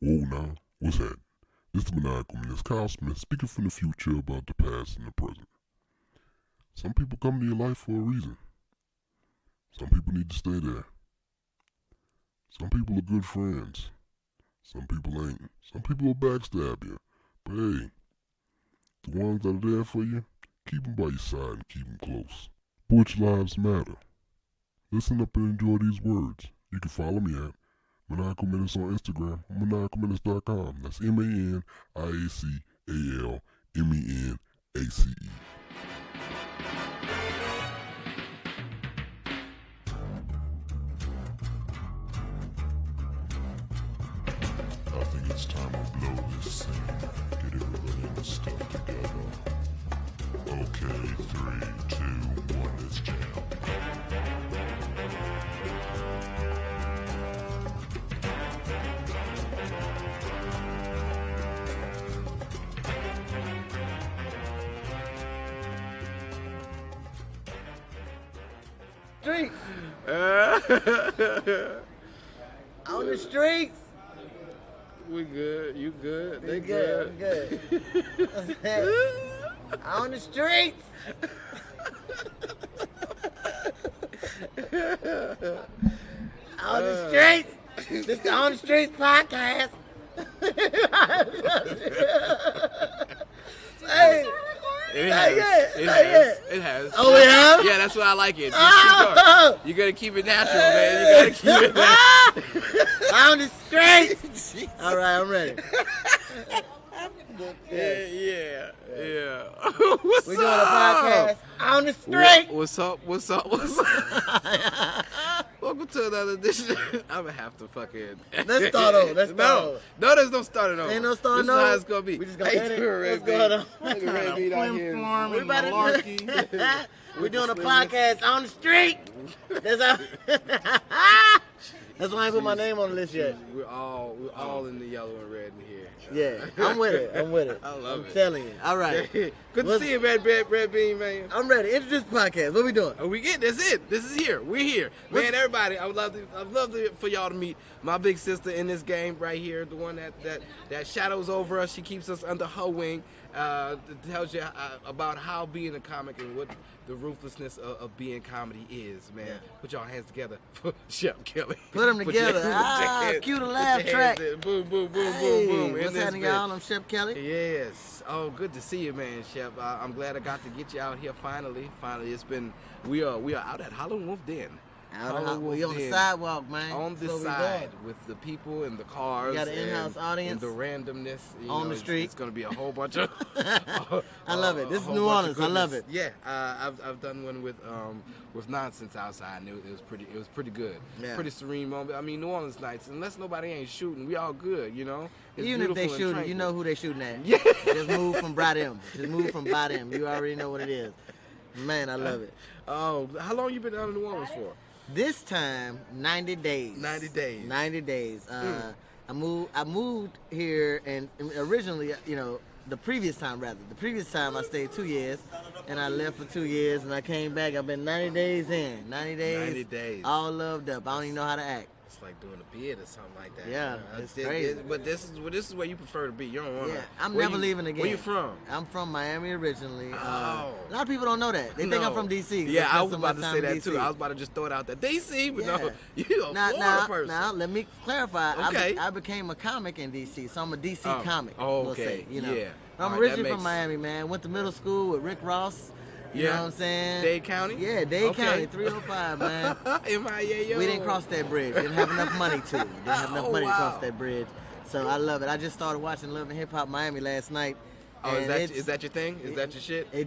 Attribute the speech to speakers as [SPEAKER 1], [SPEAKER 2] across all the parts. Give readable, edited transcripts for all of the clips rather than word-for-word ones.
[SPEAKER 1] Whoa now, what's that? This is Maniacal Menace Kyle Smith speaking from the future about the past and the present. Some people come to your life for a reason. Some people need to stay there. Some people are good friends. Some people ain't. Some people will backstab you. But hey, the ones that are there for you, keep them by your side and keep them close. Butch Lives Matter. Listen up and enjoy these words. You can follow me at Maniacal Menace on Instagram or maniacalmenace.com. That's MANIACALMENACE. I think it's time to blow this scene. Get everybody in the stuff together. Okay, 3, 2, 1, let's jam.
[SPEAKER 2] Streets. On the streets.
[SPEAKER 3] We good. You good. They
[SPEAKER 2] good. I'm good. On the streets. On the streets. This is the On the Streets podcast. Hey.
[SPEAKER 3] It has.
[SPEAKER 2] Oh, we have?
[SPEAKER 3] Yeah, that's why I like it. Oh. You gotta keep it natural, man. You gotta keep it natural.
[SPEAKER 2] On the streets. All right, I'm ready.
[SPEAKER 3] Yeah.
[SPEAKER 2] We're doing a podcast on the street.
[SPEAKER 3] What's up? Welcome to another edition. I'm gonna have to fucking.
[SPEAKER 2] Let's start over.
[SPEAKER 3] No, there's no starting over.
[SPEAKER 2] Ain't no starting
[SPEAKER 3] This
[SPEAKER 2] over.
[SPEAKER 3] is how it's gonna be.
[SPEAKER 2] We just gonna edit. What's going on? We about to We're doing a podcast on the street. That's why I ain't put my name on the list yet.
[SPEAKER 3] We're all in the yellow and red in here.
[SPEAKER 2] Yeah, I'm with it.
[SPEAKER 3] I love it.
[SPEAKER 2] I'm telling you. All right.
[SPEAKER 3] Good to see you, Red Bean, man.
[SPEAKER 2] I'm ready. Introduce the podcast. What we doing?
[SPEAKER 3] That's it. This is here. We're here. Man, everybody, I'd love for y'all to meet my big sister in this game right here, the one that shadows over us. She keeps us under her wing. Tells you about how being a comic and what the ruthlessness of being comedy is, man. Yeah. Put y'all hands together for Shep Kelly.
[SPEAKER 2] Put them together. Cue the laugh track.
[SPEAKER 3] Boom, boom, boom, boom, boom.
[SPEAKER 2] What's happening, y'all? I'm Shep Kelly.
[SPEAKER 3] Yes. Oh, good to see you, man, Shep. I'm glad I got to get you out here finally. It's been, we are out at Howlin' Wolf Den.
[SPEAKER 2] We on the sidewalk, man.
[SPEAKER 3] On the side with the people and the cars.
[SPEAKER 2] You got an in-house audience.
[SPEAKER 3] And the randomness.
[SPEAKER 2] On the street.
[SPEAKER 3] It's going to be a whole bunch of...
[SPEAKER 2] I love it. This is New Orleans. I love it.
[SPEAKER 3] Yeah. I've done one with Nonsense outside, and it was pretty good. Yeah. Pretty serene moment. I mean, New Orleans nights, unless nobody ain't shooting, we all good, you know? It's
[SPEAKER 2] even if they shooting, you know who they shooting at.
[SPEAKER 3] Yeah.
[SPEAKER 2] Just move from Bradham. You already know what it is. Man, I love it.
[SPEAKER 3] Oh, how long you been down in New Orleans for?
[SPEAKER 2] This time, 90 days.
[SPEAKER 3] 90 days.
[SPEAKER 2] 90 days. I moved here, and originally, the previous time I stayed 2 years, and I left for 2 years, and I came back. I've been 90 days in. 90 days.
[SPEAKER 3] 90 days.
[SPEAKER 2] All loved up. I don't even know how to act.
[SPEAKER 3] It's like doing a bid or something like that.
[SPEAKER 2] Yeah, it's crazy.
[SPEAKER 3] But this is where you prefer to be. You don't want to.
[SPEAKER 2] Yeah, I'm never leaving again.
[SPEAKER 3] Where you from?
[SPEAKER 2] I'm from Miami originally.
[SPEAKER 3] Oh.
[SPEAKER 2] A lot of people don't know that. They think I'm from D.C.
[SPEAKER 3] Yeah, I was about to say that too. I was about to just throw it out there. D.C., but no, you're a Florida person.
[SPEAKER 2] Now, let me clarify.
[SPEAKER 3] Okay.
[SPEAKER 2] I became a comic in D.C., so I'm a D.C. comic.
[SPEAKER 3] Oh,
[SPEAKER 2] We'll say,
[SPEAKER 3] okay. Yeah.
[SPEAKER 2] I'm originally from Miami, man. Went to middle school with Rick Ross. You know what I'm saying?
[SPEAKER 3] Dade County?
[SPEAKER 2] Yeah, Dade County, 305, man.
[SPEAKER 3] M-I-A-O.
[SPEAKER 2] We didn't cross that bridge. Didn't have enough money to. Didn't have enough money to cross that bridge. So I love it. I just started watching Love and Hip Hop Miami last night.
[SPEAKER 3] Oh, is that your thing? Is that your shit?
[SPEAKER 2] I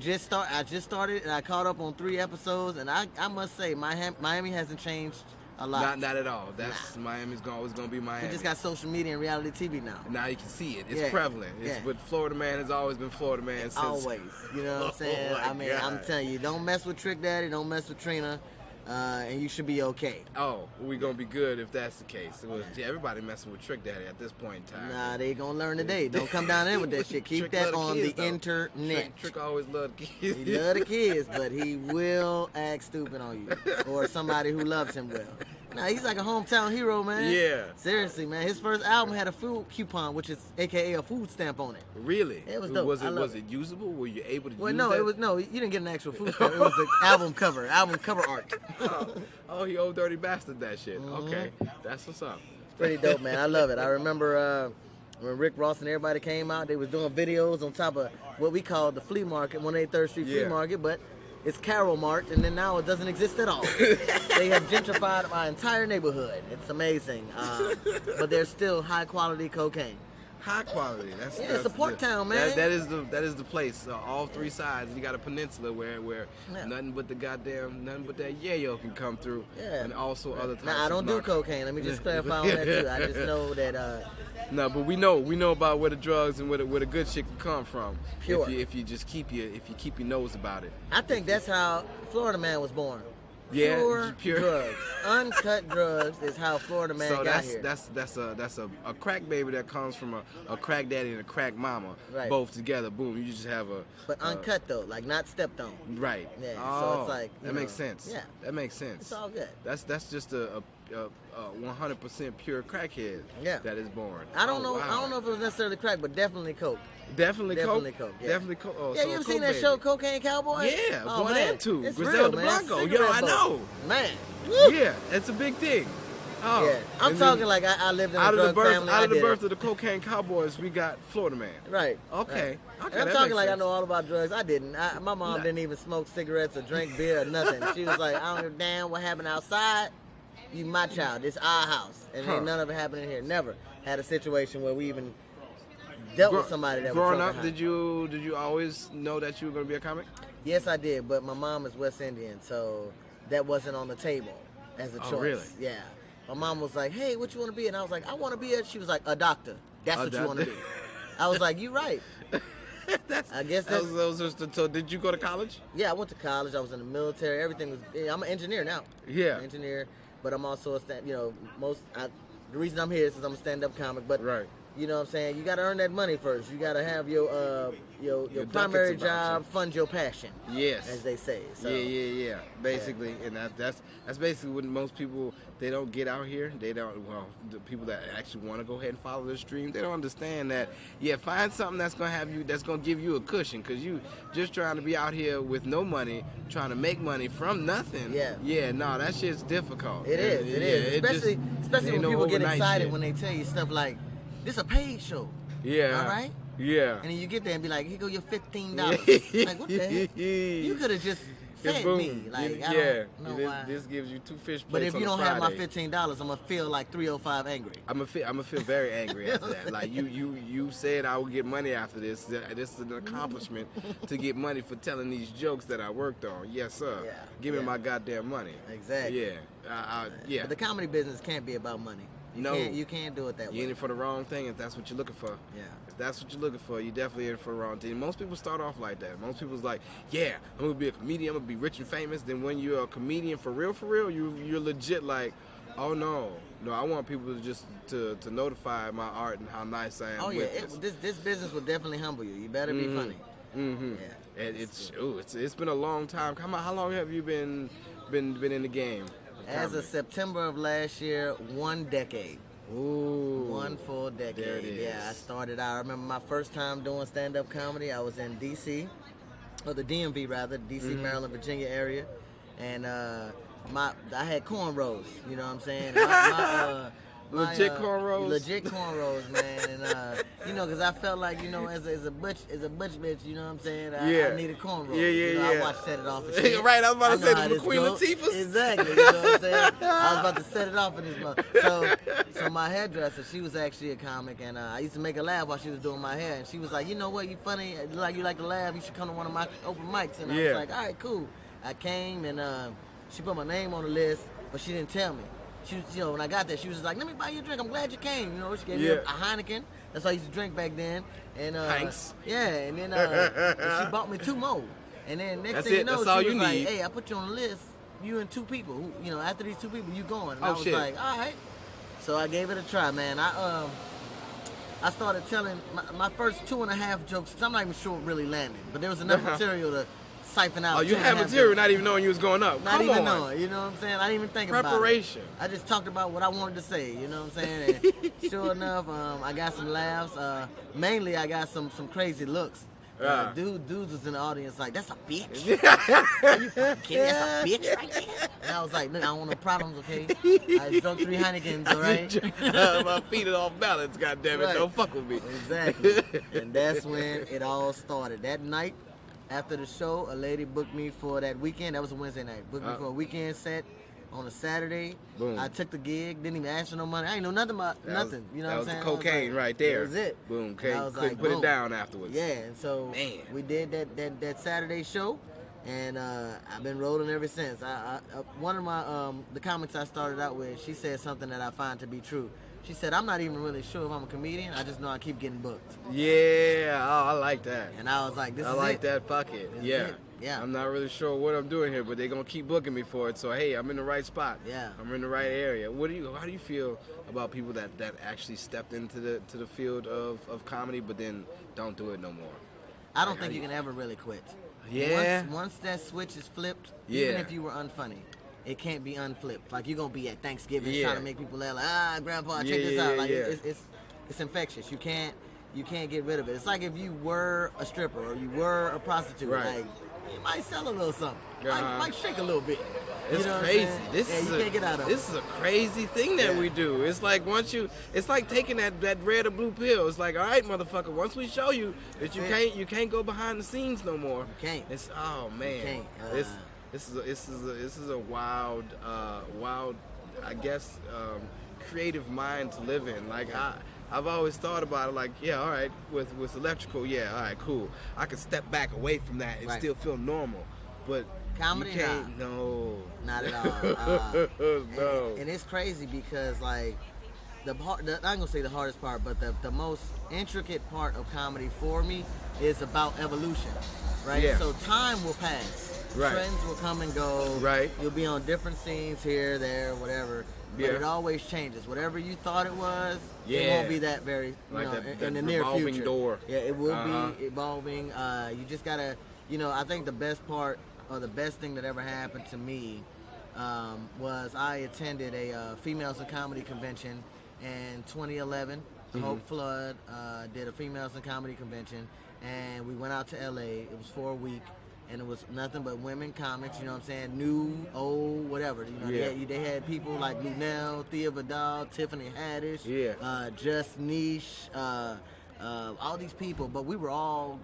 [SPEAKER 2] just started, and I caught up on 3 episodes, and I must say, Miami hasn't changed a lot.
[SPEAKER 3] Not at all. Miami's always going to be Miami.
[SPEAKER 2] We just got social media and reality TV now.
[SPEAKER 3] Now you can see it. It's prevalent. But Florida Man has always been Florida Man since.
[SPEAKER 2] Always. You know what I'm saying?
[SPEAKER 3] God.
[SPEAKER 2] I'm telling you, don't mess with Trick Daddy, don't mess with Trina, and you should be okay.
[SPEAKER 3] Oh, we're going to be good if that's the case. Everybody messing with Trick Daddy at this point in time.
[SPEAKER 2] Nah, they going to learn today. Don't come down there with that shit. Keep that on the internet.
[SPEAKER 3] Trick always loved the kids.
[SPEAKER 2] He love the kids, but he will act stupid on you. Or somebody who loves him well. Nah, he's like a hometown hero, man.
[SPEAKER 3] Yeah.
[SPEAKER 2] Seriously, man. His first album had a food coupon, which is AKA a food stamp on it.
[SPEAKER 3] Really?
[SPEAKER 2] It was dope.
[SPEAKER 3] Was
[SPEAKER 2] I love
[SPEAKER 3] it usable? Were you able to
[SPEAKER 2] Well,
[SPEAKER 3] use
[SPEAKER 2] no,
[SPEAKER 3] that?
[SPEAKER 2] it was no. You didn't get an actual food stamp. It was the album cover art.
[SPEAKER 3] Oh, he old dirty bastard that shit. Okay, that's what's up.
[SPEAKER 2] Pretty dope, man. I love it. I remember when Rick Ross and everybody came out, they was doing videos on top of what we called the flea market, 183rd Street Flea Market, but it's Carol Mart, and then now it doesn't exist at all. They have gentrified my entire neighborhood. It's amazing. But there's still high quality cocaine.
[SPEAKER 3] High quality. That's
[SPEAKER 2] it's a port town, man.
[SPEAKER 3] That is the place. All three sides. You got a peninsula where nothing but that yayo can come through.
[SPEAKER 2] Yeah.
[SPEAKER 3] And also other types.
[SPEAKER 2] Now I don't do cocaine. Let me just clarify on that too. I just know that.
[SPEAKER 3] No, but we know about where the drugs and where the good shit can come from.
[SPEAKER 2] Pure.
[SPEAKER 3] If you keep your nose about it.
[SPEAKER 2] I think that's how Florida Man was born.
[SPEAKER 3] Yeah,
[SPEAKER 2] Pure drugs, uncut drugs is how Florida Man got here.
[SPEAKER 3] That's a crack baby that comes from a crack daddy and a crack mama,
[SPEAKER 2] Right.
[SPEAKER 3] both together. Boom, you just have a.
[SPEAKER 2] But uncut though, like not stepped on.
[SPEAKER 3] Right.
[SPEAKER 2] Yeah.
[SPEAKER 3] Oh,
[SPEAKER 2] So it's like
[SPEAKER 3] that makes sense.
[SPEAKER 2] Yeah.
[SPEAKER 3] That makes sense.
[SPEAKER 2] It's all good.
[SPEAKER 3] That's just a 100% pure crackhead.
[SPEAKER 2] Yeah.
[SPEAKER 3] That is born.
[SPEAKER 2] I don't know.
[SPEAKER 3] Wow.
[SPEAKER 2] I don't know if it was necessarily crack, but definitely coke.
[SPEAKER 3] Definitely coke.
[SPEAKER 2] Yeah.
[SPEAKER 3] Definitely coke. Oh,
[SPEAKER 2] Yeah,
[SPEAKER 3] so
[SPEAKER 2] you ever
[SPEAKER 3] coke
[SPEAKER 2] seen that
[SPEAKER 3] baby.
[SPEAKER 2] show, Cocaine Cowboy?
[SPEAKER 3] Yeah,
[SPEAKER 2] oh,
[SPEAKER 3] one
[SPEAKER 2] man.
[SPEAKER 3] and two.
[SPEAKER 2] It's
[SPEAKER 3] Griselda
[SPEAKER 2] real, man.
[SPEAKER 3] Blanco.
[SPEAKER 2] Cigarette
[SPEAKER 3] I
[SPEAKER 2] boat.
[SPEAKER 3] know.
[SPEAKER 2] Man.
[SPEAKER 3] Yeah, it's a big thing. Oh,
[SPEAKER 2] Yeah, I'm
[SPEAKER 3] and
[SPEAKER 2] talking
[SPEAKER 3] then
[SPEAKER 2] like I lived in a
[SPEAKER 3] out of
[SPEAKER 2] drug
[SPEAKER 3] the birth,
[SPEAKER 2] family.
[SPEAKER 3] out
[SPEAKER 2] I
[SPEAKER 3] of the
[SPEAKER 2] did
[SPEAKER 3] birth
[SPEAKER 2] it.
[SPEAKER 3] of the Cocaine Cowboys, we got Florida Man.
[SPEAKER 2] Right.
[SPEAKER 3] Okay.
[SPEAKER 2] Right.
[SPEAKER 3] Okay.
[SPEAKER 2] And I'm
[SPEAKER 3] that
[SPEAKER 2] talking
[SPEAKER 3] makes
[SPEAKER 2] like I
[SPEAKER 3] sense.
[SPEAKER 2] know all about drugs. I didn't. My mom didn't even smoke cigarettes or drink beer or nothing. She was like, I don't give a damn what happened outside. You my child. This our house. And ain't none of it happening here. Never had a situation where we even dealt with somebody that was
[SPEAKER 3] growing
[SPEAKER 2] drunk
[SPEAKER 3] up.
[SPEAKER 2] and high.
[SPEAKER 3] Did you always know that you were going to be a comic?
[SPEAKER 2] Yes, I did, but my mom is West Indian, so that wasn't on the table as a choice.
[SPEAKER 3] really?
[SPEAKER 2] Yeah. My mom was like, hey, what you want to be? And I was like, I want to be she was like, a doctor. That's what you want to be. I was like, you right. I guess that's...
[SPEAKER 3] So did you go to college?
[SPEAKER 2] Yeah, I went to college. I was in the military. Everything was... I'm an engineer now.
[SPEAKER 3] Yeah.
[SPEAKER 2] I'm an engineer, but I'm also a the reason I'm here is because I'm a stand-up comic, but...
[SPEAKER 3] Right.
[SPEAKER 2] You know what I'm saying? You got to earn that money first. You got to have your primary
[SPEAKER 3] ducats about
[SPEAKER 2] job
[SPEAKER 3] you.
[SPEAKER 2] fund your passion.
[SPEAKER 3] Yes.
[SPEAKER 2] As they say. So,
[SPEAKER 3] Yeah. Basically, and that's basically what most people, they don't get out here. They don't. Well, the people that actually want to go ahead and follow this dream, they don't understand that. Yeah, find something that's gonna give you a cushion, because you just trying to be out here with no money, trying to make money from nothing.
[SPEAKER 2] Yeah.
[SPEAKER 3] Yeah. No, that shit's difficult.
[SPEAKER 2] It is. Especially when
[SPEAKER 3] ain't no
[SPEAKER 2] people get
[SPEAKER 3] overnight
[SPEAKER 2] excited
[SPEAKER 3] shit.
[SPEAKER 2] when they tell you stuff like, this a paid show.
[SPEAKER 3] Yeah.
[SPEAKER 2] All right?
[SPEAKER 3] Yeah.
[SPEAKER 2] And then you get there and be like, here go your $15. Like, what the heck? You could have just fed
[SPEAKER 3] boom.
[SPEAKER 2] me. Like, I
[SPEAKER 3] Yeah.
[SPEAKER 2] don't know why.
[SPEAKER 3] This gives you 2 fish plates.
[SPEAKER 2] But if
[SPEAKER 3] on
[SPEAKER 2] you
[SPEAKER 3] a
[SPEAKER 2] don't have my
[SPEAKER 3] Friday.
[SPEAKER 2] $15, I'm going to feel like 305 angry.
[SPEAKER 3] I'm gonna feel very angry after that. Like you said I would get money after this. This is an accomplishment to get money for telling these jokes that I worked on. Yes, sir.
[SPEAKER 2] Yeah,
[SPEAKER 3] Give me
[SPEAKER 2] yeah.
[SPEAKER 3] my goddamn money.
[SPEAKER 2] Exactly.
[SPEAKER 3] Yeah. Yeah.
[SPEAKER 2] But the comedy business can't be about money. You can't do it that
[SPEAKER 3] You're in
[SPEAKER 2] way.
[SPEAKER 3] it for the wrong thing if that's what you're looking for.
[SPEAKER 2] Yeah.
[SPEAKER 3] If that's what you're looking for, you're definitely in it for the wrong thing. Most people start off like that. Most people's like, yeah, I'm gonna be a comedian, I'm gonna be rich and famous. Then when you're a comedian for real, you're legit like, oh no, I want people to just to notify my art and how nice I am.
[SPEAKER 2] Oh, yeah.
[SPEAKER 3] with this.
[SPEAKER 2] This business will definitely humble you. You better be funny.
[SPEAKER 3] Mm-hmm.
[SPEAKER 2] Yeah.
[SPEAKER 3] And it's been a long time. How long have you been in the game?
[SPEAKER 2] As of September of last year, 1 decade.
[SPEAKER 3] Ooh.
[SPEAKER 2] 1 full decade.
[SPEAKER 3] There it is.
[SPEAKER 2] Yeah, I started out. I remember my first time doing stand-up comedy. I was in D.C., or the DMV rather, D.C., Maryland, Virginia area, and I had cornrows. You know what I'm saying?
[SPEAKER 3] Legit cornrows?
[SPEAKER 2] Legit cornrows, man. And because I felt like, as a butch bitch, you know what I'm saying? I needed cornrows.
[SPEAKER 3] Yeah.
[SPEAKER 2] I watched Set It Off. And shit.
[SPEAKER 3] Right, I was about to say
[SPEAKER 2] how
[SPEAKER 3] the
[SPEAKER 2] this
[SPEAKER 3] Queen
[SPEAKER 2] goes.
[SPEAKER 3] Latifah's.
[SPEAKER 2] Exactly, you know what I'm saying? I was about to set it off in this month. So my hairdresser, she was actually a comic, and I used to make her laugh while she was doing my hair. And she was like, you know what, you funny, you like to laugh, you should come to one of my open mics. And I was like, all right, cool. I came, and she put my name on the list, but she didn't tell me. She was, when I got there, she was just like, let me buy you a drink. I'm glad you came. She gave me a Heineken. That's what I used to drink back then. And
[SPEAKER 3] Thanks.
[SPEAKER 2] Yeah, and then and she bought me 2 more. And then next thing you know,
[SPEAKER 3] That's all
[SPEAKER 2] she was
[SPEAKER 3] you
[SPEAKER 2] like,
[SPEAKER 3] need.
[SPEAKER 2] hey, I put you on the list. You and 2 people. Who, after these 2 people, you going. And
[SPEAKER 3] Oh,
[SPEAKER 2] I was
[SPEAKER 3] shit.
[SPEAKER 2] like, all right. So I gave it a try, man. I started telling my first 2.5 jokes, because I'm not even sure what really landed. But there was enough material to siphon out.
[SPEAKER 3] Oh, you had
[SPEAKER 2] 2.5
[SPEAKER 3] material
[SPEAKER 2] days.
[SPEAKER 3] not even knowing you was going up.
[SPEAKER 2] Not
[SPEAKER 3] Come
[SPEAKER 2] even
[SPEAKER 3] on.
[SPEAKER 2] knowing, you know what I'm saying? I didn't even think about it.
[SPEAKER 3] Preparation.
[SPEAKER 2] I just talked about what I wanted to say, you know what I'm saying? And sure enough, I got some laughs. Mainly, I got some crazy looks. Dudes was in the audience like, that's a bitch. Are you fucking kidding? That's a bitch right there. And I was like, look, I don't want no problems, okay? I just drunk 3 Heinekens, all right?
[SPEAKER 3] My feet are off balance, goddammit.
[SPEAKER 2] Right.
[SPEAKER 3] Don't fuck with me.
[SPEAKER 2] Exactly. And that's when it all started. That night, after the show, a lady booked me for that weekend. That was a Wednesday night. Booked me for a weekend set on a Saturday.
[SPEAKER 3] Boom.
[SPEAKER 2] I took the gig, didn't even ask for no money. I ain't know nothing about nothing. You know what I'm saying?
[SPEAKER 3] That was the cocaine right there.
[SPEAKER 2] That was it.
[SPEAKER 3] Boom.
[SPEAKER 2] And I was
[SPEAKER 3] Couldn't
[SPEAKER 2] like,
[SPEAKER 3] put
[SPEAKER 2] boom.
[SPEAKER 3] it down afterwards.
[SPEAKER 2] Yeah, and so
[SPEAKER 3] Man.
[SPEAKER 2] we did that Saturday show, and I've been rolling ever since. One of my the comics I started out with, she said something that I find to be true. She said, I'm not even really sure if I'm a comedian. I just know I keep getting booked.
[SPEAKER 3] Yeah. Oh, I like that.
[SPEAKER 2] And I was like, this
[SPEAKER 3] I
[SPEAKER 2] is
[SPEAKER 3] like
[SPEAKER 2] it.
[SPEAKER 3] that bucket.
[SPEAKER 2] This is
[SPEAKER 3] Yeah.
[SPEAKER 2] it. Yeah.
[SPEAKER 3] I'm not really sure what I'm doing here, but they're gonna keep booking me for it. So hey, I'm in the right spot.
[SPEAKER 2] Yeah.
[SPEAKER 3] I'm in the right area. How do you feel about people that actually stepped into the field of comedy but then don't do it no more?
[SPEAKER 2] I don't think you can ever really quit.
[SPEAKER 3] Yeah.
[SPEAKER 2] Once that switch is flipped,
[SPEAKER 3] Yeah.
[SPEAKER 2] even if you were unfunny, it can't be unflipped. Like, you're going to be at Thanksgiving
[SPEAKER 3] Yeah.
[SPEAKER 2] trying to make people laugh, like, Grandpa, check
[SPEAKER 3] Yeah,
[SPEAKER 2] this
[SPEAKER 3] yeah,
[SPEAKER 2] out. Like,
[SPEAKER 3] yeah.
[SPEAKER 2] it's infectious. You can't get rid of it. It's like if you were a stripper or you were a prostitute.
[SPEAKER 3] Right.
[SPEAKER 2] Like, you might sell a little something.
[SPEAKER 3] Uh-huh.
[SPEAKER 2] Might shake a little bit.
[SPEAKER 3] It's
[SPEAKER 2] You know what I'm
[SPEAKER 3] crazy.
[SPEAKER 2] saying? You can't get out of it.
[SPEAKER 3] This is a crazy thing that
[SPEAKER 2] Yeah.
[SPEAKER 3] we do. It's like it's like taking that red or blue pill. It's like, all right, motherfucker, once we show you that you can't go behind the scenes no more.
[SPEAKER 2] You can't.
[SPEAKER 3] It's oh man.
[SPEAKER 2] You can't.
[SPEAKER 3] This is a wild, I guess, creative mind to live in. Like I've always thought about it like, yeah, all right, with electrical, yeah, all right, cool. I can step back away from that and
[SPEAKER 2] Right.
[SPEAKER 3] still feel normal. But
[SPEAKER 2] Comedy,
[SPEAKER 3] you can't, no.
[SPEAKER 2] Not at all.
[SPEAKER 3] No.
[SPEAKER 2] And it's crazy because, like, I'm gonna say the hardest part, but the most intricate part of comedy for me is about evolution, right?
[SPEAKER 3] Yeah.
[SPEAKER 2] So time will pass,
[SPEAKER 3] Right.
[SPEAKER 2] trends will come and go,
[SPEAKER 3] Right.
[SPEAKER 2] You'll be on different scenes here, there, whatever. But
[SPEAKER 3] Yeah.
[SPEAKER 2] it always changes. Whatever you thought it was, it
[SPEAKER 3] Yeah.
[SPEAKER 2] won't be that very,
[SPEAKER 3] Like
[SPEAKER 2] in the
[SPEAKER 3] that
[SPEAKER 2] near
[SPEAKER 3] revolving
[SPEAKER 2] future.
[SPEAKER 3] door.
[SPEAKER 2] Yeah, it will
[SPEAKER 3] Uh-huh.
[SPEAKER 2] be evolving. You just gotta, I think the best part or the best thing that ever happened to me was I attended a females in comedy convention in 2011. Hope Flood did a females in comedy convention, and we went out to LA. It was for a week, and it was nothing but women comics. You know what I'm saying? New, old, whatever.
[SPEAKER 3] Yeah.
[SPEAKER 2] They had people like Lunel, Thea Vidal, Tiffany Haddish,
[SPEAKER 3] Yeah.
[SPEAKER 2] Just Niche, all these people. But we were all,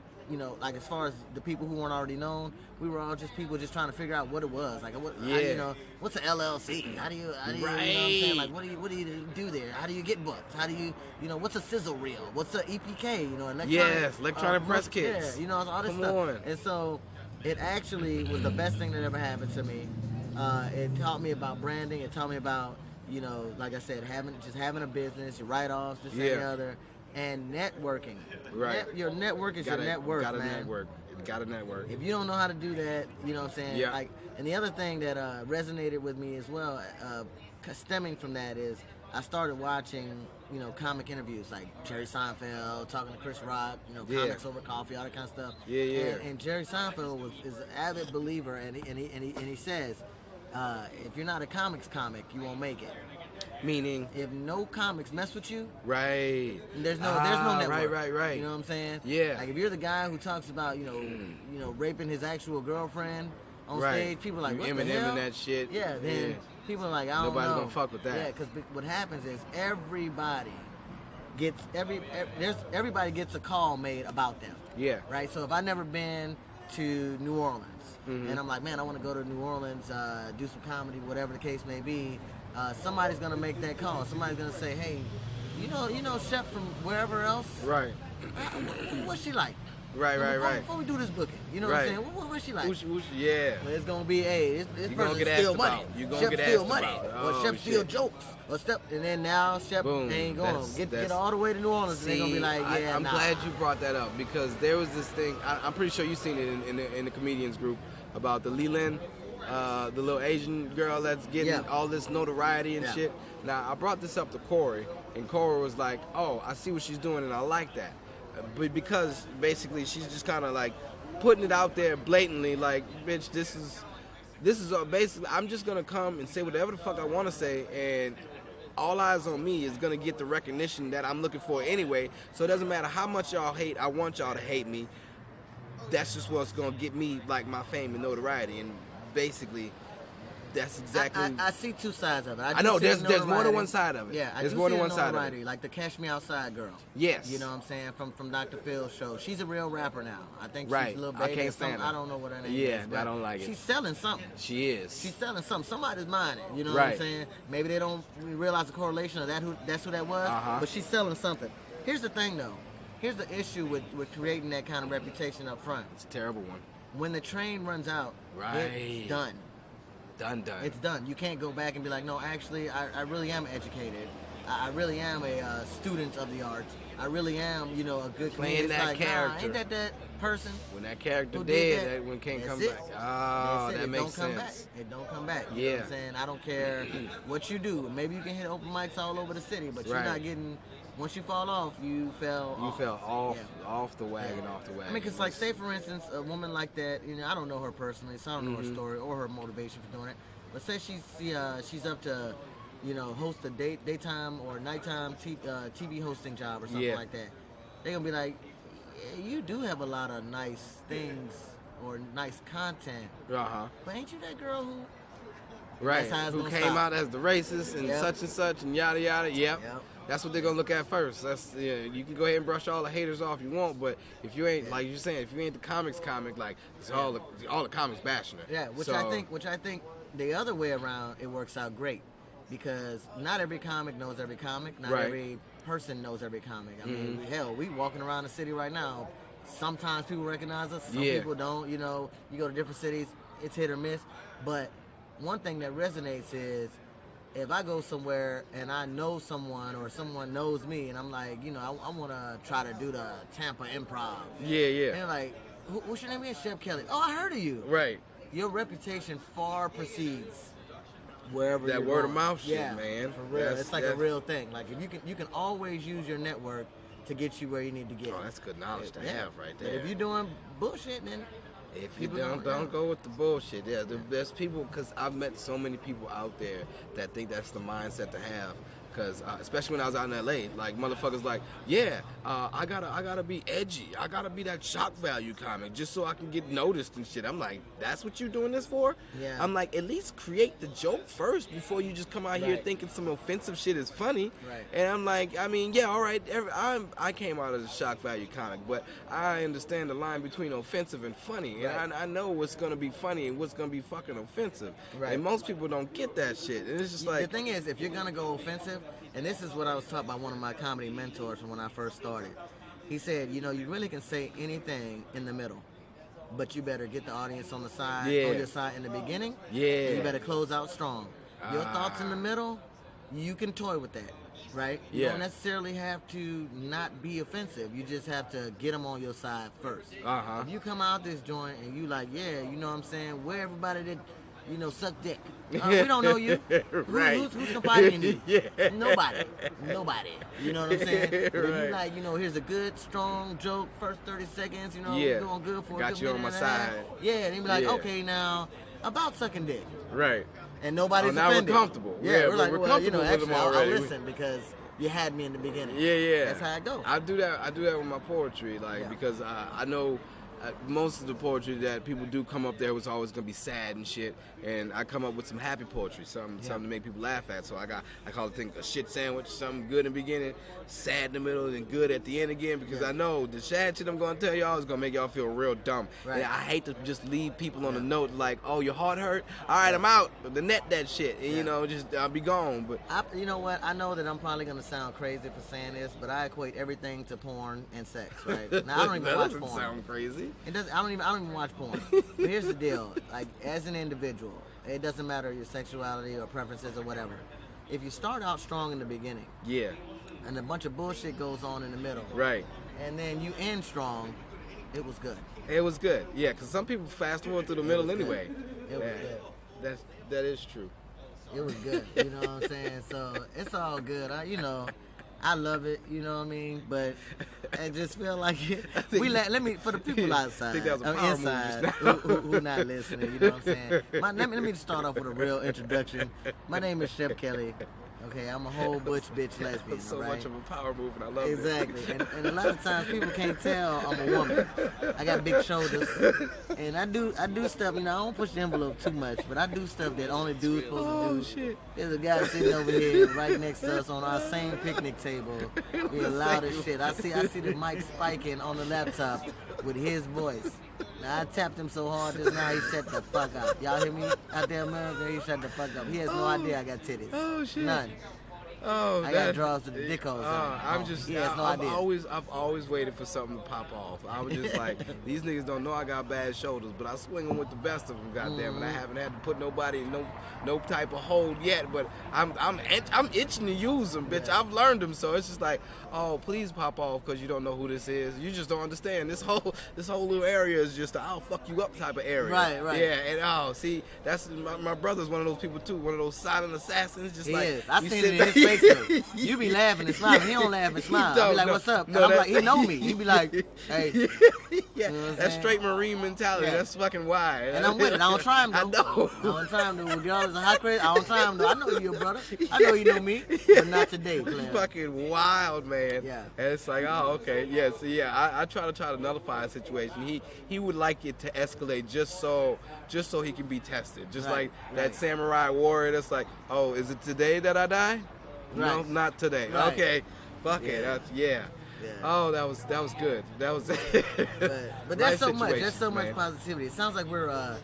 [SPEAKER 2] like, as far as the people who weren't already known, we were all just people just trying to figure out what it was. Like, what's an LLC? How do you, you know what I'm saying? Like, what do you do there? How do you get booked? How do you, what's a sizzle reel? What's a EPK?
[SPEAKER 3] Electronic press kits.
[SPEAKER 2] Yeah, all this
[SPEAKER 3] Come
[SPEAKER 2] stuff.
[SPEAKER 3] on.
[SPEAKER 2] And so it actually was the best thing that ever happened to me. It taught me about branding. It taught me about, like I said, having a business, your write-offs, this and the other, and networking.
[SPEAKER 3] Right.
[SPEAKER 2] Your network is your net worth,
[SPEAKER 3] Gotta
[SPEAKER 2] man.
[SPEAKER 3] network. Gotta network.
[SPEAKER 2] If you don't know how to do that, you know what I'm saying?
[SPEAKER 3] Yeah.
[SPEAKER 2] Like, and the other thing that resonated with me as well, stemming from that, is I started watching, comic interviews like Jerry Seinfeld talking to Chris Rock, comics over coffee, all that kind of stuff.
[SPEAKER 3] Yeah.
[SPEAKER 2] And Jerry Seinfeld is an avid believer, and he says, if you're not a comics comic, you won't make it.
[SPEAKER 3] Meaning,
[SPEAKER 2] If no comics mess with you,
[SPEAKER 3] right?
[SPEAKER 2] there's no network.
[SPEAKER 3] Right.
[SPEAKER 2] You know what I'm saying?
[SPEAKER 3] Yeah.
[SPEAKER 2] Like, if you're the guy who talks about raping his actual girlfriend on stage, people are like, what the
[SPEAKER 3] Eminem
[SPEAKER 2] hell?
[SPEAKER 3] and that shit.
[SPEAKER 2] Yeah. Then people are like, I don't
[SPEAKER 3] Nobody's
[SPEAKER 2] know.
[SPEAKER 3] gonna fuck with that.
[SPEAKER 2] Yeah, because what happens is everybody gets a call made about them.
[SPEAKER 3] Yeah.
[SPEAKER 2] Right. So if I've never been to New Orleans,
[SPEAKER 3] Mm-hmm.
[SPEAKER 2] and I'm like, man, I want to go to New Orleans, do some comedy, whatever the case may be. Somebody's gonna make that call. Somebody's gonna say, hey, you know Shep from wherever else.
[SPEAKER 3] Right.
[SPEAKER 2] What's she like?
[SPEAKER 3] Right.
[SPEAKER 2] Before we do this booking, you know
[SPEAKER 3] Right.
[SPEAKER 2] what I'm saying? What's she like?
[SPEAKER 3] Yeah.
[SPEAKER 2] Well, it's gonna be, hey, this
[SPEAKER 3] You
[SPEAKER 2] person
[SPEAKER 3] gonna get
[SPEAKER 2] steal
[SPEAKER 3] asked
[SPEAKER 2] money.
[SPEAKER 3] about. You gonna
[SPEAKER 2] Shep
[SPEAKER 3] get
[SPEAKER 2] steal
[SPEAKER 3] asked
[SPEAKER 2] money,
[SPEAKER 3] about.
[SPEAKER 2] or
[SPEAKER 3] Oh,
[SPEAKER 2] Shep steal
[SPEAKER 3] shit.
[SPEAKER 2] jokes, or and then now Shep
[SPEAKER 3] Boom.
[SPEAKER 2] ain't going. Get all the way to New Orleans, and they're gonna be like, yeah,
[SPEAKER 3] I'm
[SPEAKER 2] nah.
[SPEAKER 3] glad you brought that up because there was this thing. I'm pretty sure you've seen it in the comedians group about the Leland, the little Asian girl that's getting all this notoriety and shit. Now I brought this up to Corey, and Corey was like, "Oh, I see what she's doing, and I like that," but because basically she's just kind of like putting it out there blatantly, like, bitch, this is basically, I'm just gonna come and say whatever the fuck I want to say, and all eyes on me is gonna get the recognition that I'm looking for anyway. So it doesn't matter how much y'all hate. I want y'all to hate me. That's just what's gonna get me like my fame and notoriety, and basically. That's exactly.
[SPEAKER 2] I see two sides of it.
[SPEAKER 3] I know there's more than one side of it.
[SPEAKER 2] Yeah,
[SPEAKER 3] there's more than one side of it.
[SPEAKER 2] Like the Cash Me Outside girl.
[SPEAKER 3] Yes.
[SPEAKER 2] You know what I'm saying? From Dr. Phil's show. She's a real rapper now. I think
[SPEAKER 3] right.
[SPEAKER 2] she's a little baby.
[SPEAKER 3] I can't stand her.
[SPEAKER 2] I don't know what her name is.
[SPEAKER 3] Yeah, I don't like it.
[SPEAKER 2] She's selling something.
[SPEAKER 3] She is.
[SPEAKER 2] She's selling something. Somebody's buying it. You know
[SPEAKER 3] right.
[SPEAKER 2] what I'm saying? Maybe they don't realize the correlation of that's who that was. But she's selling something. Here's the thing though. Here's the issue with creating that kind of reputation up front.
[SPEAKER 3] It's a terrible one.
[SPEAKER 2] When the train runs out, it's done.
[SPEAKER 3] Done.
[SPEAKER 2] It's done. You can't go back and be like, no, actually, I really am educated. I really am a student of the arts. I really am, a good
[SPEAKER 3] playing that
[SPEAKER 2] like,
[SPEAKER 3] character.
[SPEAKER 2] Ain't that person?
[SPEAKER 3] When that character
[SPEAKER 2] who
[SPEAKER 3] dead,
[SPEAKER 2] that
[SPEAKER 3] one can't come
[SPEAKER 2] it.
[SPEAKER 3] back. Oh, that makes sense.
[SPEAKER 2] It don't come back.
[SPEAKER 3] Yeah.
[SPEAKER 2] You know what I'm saying? I don't care what you do. Maybe you can hit open mics all over the city, but you're not getting. Once you fall off, you fell off.
[SPEAKER 3] You fell off the wagon, off the wagon.
[SPEAKER 2] I mean, because, like, say, for instance, a woman like that, I don't know her personally, so I don't know her story or her motivation for doing it. But say she's up to, host a daytime or nighttime TV hosting job or something like that. They're going to be like, yeah, you do have a lot of nice things or nice content. But ain't you that girl who...
[SPEAKER 3] Right, who came out as the racist and such and yada yada. Yep. That's what they're gonna look at first. That's you can go ahead and brush all the haters off you want, but if you ain't like you're saying, if you ain't the comic, like it's all the comics bashing her.
[SPEAKER 2] Yeah, which I think the other way around it works out great, because not every comic knows every comic, not every person knows every comic. I mean, hell, we walking around the city right now. Sometimes people recognize us, some people don't. You go to different cities, it's hit or miss. But one thing that resonates is, if I go somewhere and I know someone or someone knows me and I'm like, I want to try to do the Tampa Improv.
[SPEAKER 3] Yeah.
[SPEAKER 2] And they're like, what's your name again? Shep Kelly. Oh, I heard of you.
[SPEAKER 3] Right.
[SPEAKER 2] Your reputation far precedes wherever
[SPEAKER 3] that
[SPEAKER 2] you're
[SPEAKER 3] word
[SPEAKER 2] going.
[SPEAKER 3] of mouth shit, man.
[SPEAKER 2] For real. It's like a real thing. Like, if you can always use your network to get you where you need to get.
[SPEAKER 3] Oh, that's good knowledge to have right there.
[SPEAKER 2] But if you're doing bullshit, then...
[SPEAKER 3] If you don't go with the bullshit. Yeah, there's people, because I've met so many people out there that think that's the mindset to have. Because especially when I was out in LA, like motherfuckers like, I gotta be edgy. I gotta be that shock value comic just so I can get noticed and shit. I'm like, that's what you doing this for?
[SPEAKER 2] Yeah.
[SPEAKER 3] I'm like, at least create the joke first before you just come out here thinking some offensive shit is funny.
[SPEAKER 2] Right.
[SPEAKER 3] And I'm like, I mean, yeah, all right. I came out as a shock value comic, but I understand the line between offensive and funny, and I know what's gonna be funny and what's gonna be fucking offensive.
[SPEAKER 2] Right.
[SPEAKER 3] And most people don't get that shit. And it's just like,
[SPEAKER 2] the thing is, if you're gonna go offensive. And this is what I was taught by one of my comedy mentors from when I first started. He said, you really can say anything in the middle, but you better get the audience on the side, on your side in the beginning.
[SPEAKER 3] Yeah.
[SPEAKER 2] And you better close out strong. Your thoughts in the middle, you can toy with that, right? You don't necessarily have to not be offensive. You just have to get them on your side first. If you come out this joint and you like, you know what I'm saying, where everybody that, suck dick. We don't know you. Who's confiding in you? Nobody. You know what I'm saying? But if you like, here's a good, strong joke, first 30 seconds, doing good for
[SPEAKER 3] got you on my side.
[SPEAKER 2] Yeah, and you be like, okay, now, about sucking dick.
[SPEAKER 3] Right.
[SPEAKER 2] And nobody's
[SPEAKER 3] now
[SPEAKER 2] offended.
[SPEAKER 3] we're comfortable.
[SPEAKER 2] Yeah, we're like,
[SPEAKER 3] we're comfortable with them
[SPEAKER 2] I'll
[SPEAKER 3] already.
[SPEAKER 2] listen because you had me in the beginning.
[SPEAKER 3] Yeah.
[SPEAKER 2] That's how it goes.
[SPEAKER 3] I do that with my poetry, because I know most of the poetry that people do come up there was always gonna be sad and shit, and I come up with some happy poetry, something to make people laugh at. So I call it a shit sandwich, something good in the beginning, sad in the middle, and good at the end again, because I know the sad shit I'm gonna tell y'all is gonna make y'all feel real dumb.
[SPEAKER 2] Right.
[SPEAKER 3] And I hate to just leave people on a note like, oh, your heart hurt? All right, I'm out. The net that shit, and just I'll be gone. But
[SPEAKER 2] you know what? I know that I'm probably gonna sound crazy for saying this, but I equate everything to porn and sex, right? Now I don't even
[SPEAKER 3] that
[SPEAKER 2] watch
[SPEAKER 3] doesn't
[SPEAKER 2] porn.
[SPEAKER 3] sound crazy.
[SPEAKER 2] It doesn't. I don't even watch porn. But here's the deal: like, as an individual, it doesn't matter your sexuality or preferences or whatever. If you start out strong in the beginning, and a bunch of bullshit goes on in the middle,
[SPEAKER 3] right,
[SPEAKER 2] and then you end strong, it was good.
[SPEAKER 3] It was good, because some people fast forward through the middle anyway.
[SPEAKER 2] It was good.
[SPEAKER 3] That is true.
[SPEAKER 2] It was good. You know what I'm saying? So it's all good. I love it, you know what I mean? But I just feel like let me for the people outside,
[SPEAKER 3] I think that was a power move
[SPEAKER 2] inside,
[SPEAKER 3] just now.
[SPEAKER 2] who not listening, you know what I'm saying? Let me just start off with a real introduction. My name is Shep Kelly. Okay, I'm a whole butch bitch lesbian.
[SPEAKER 3] So
[SPEAKER 2] right?
[SPEAKER 3] much of a power move, and I love
[SPEAKER 2] Exactly.
[SPEAKER 3] it.
[SPEAKER 2] And a lot of times people can't tell I'm a woman. I got big shoulders, and I do stuff. You know, I don't push the envelope too much, but I do stuff that only dudes supposed to do.
[SPEAKER 3] Shit.
[SPEAKER 2] There's a guy sitting over here right next to us on our same picnic table, being loud as shit. I see the mic spiking on the laptop with his voice. Now I tapped him so hard just now he shut the fuck up. Y'all hear me out there, America? He shut the fuck up. He has no idea I got titties.
[SPEAKER 3] Oh shit.
[SPEAKER 2] None.
[SPEAKER 3] Oh,
[SPEAKER 2] I got draws to the dick holes. He has no idea.
[SPEAKER 3] I've always waited for something to pop off. I was just like, these niggas don't know I got bad shoulders, but I swing them with the best of them, goddamn, and I haven't had to put nobody in no type of hold yet. But I'm itching to use them, bitch.
[SPEAKER 2] Yeah.
[SPEAKER 3] I've learned them, so it's just like, oh, please pop off because you don't know who this is. You just don't understand. This whole little area is just a I'll fuck you up type of area.
[SPEAKER 2] Right.
[SPEAKER 3] Yeah, and see, that's my brother's one of those people too, one of those silent assassins. Just
[SPEAKER 2] He
[SPEAKER 3] like
[SPEAKER 2] is. I
[SPEAKER 3] you
[SPEAKER 2] seen
[SPEAKER 3] sit
[SPEAKER 2] it in his face though. You be laughing and smiling. He don't laugh and smile. I be like, what's up? And I'm like, he know me. He be like, hey.
[SPEAKER 3] Yeah,
[SPEAKER 2] you know what
[SPEAKER 3] that's
[SPEAKER 2] I'm
[SPEAKER 3] straight Marine mentality.
[SPEAKER 2] Yeah.
[SPEAKER 3] That's fucking why.
[SPEAKER 2] And I'm with it. I don't try him though.
[SPEAKER 3] I know.
[SPEAKER 2] I don't try him though. With y'all as a hot crazy, I don't try him though. I know you your brother. I know you know me. But not today,
[SPEAKER 3] It's
[SPEAKER 2] player.
[SPEAKER 3] fucking wild, man.
[SPEAKER 2] Yeah.
[SPEAKER 3] And it's like, oh, okay. Yeah, so yeah, I try to nullify a situation. He would like it to escalate just so he can be tested. Just
[SPEAKER 2] Right,
[SPEAKER 3] like that
[SPEAKER 2] right.
[SPEAKER 3] samurai warrior that's like, oh, is it today that I die? No,
[SPEAKER 2] Right.
[SPEAKER 3] not today.
[SPEAKER 2] Right.
[SPEAKER 3] Okay. Fuck
[SPEAKER 2] Yeah.
[SPEAKER 3] it. That's, yeah.
[SPEAKER 2] Yeah.
[SPEAKER 3] Oh, that was good. That was
[SPEAKER 2] But that's so much. That's
[SPEAKER 3] situations,
[SPEAKER 2] so much
[SPEAKER 3] man.
[SPEAKER 2] positivity. It sounds like we're,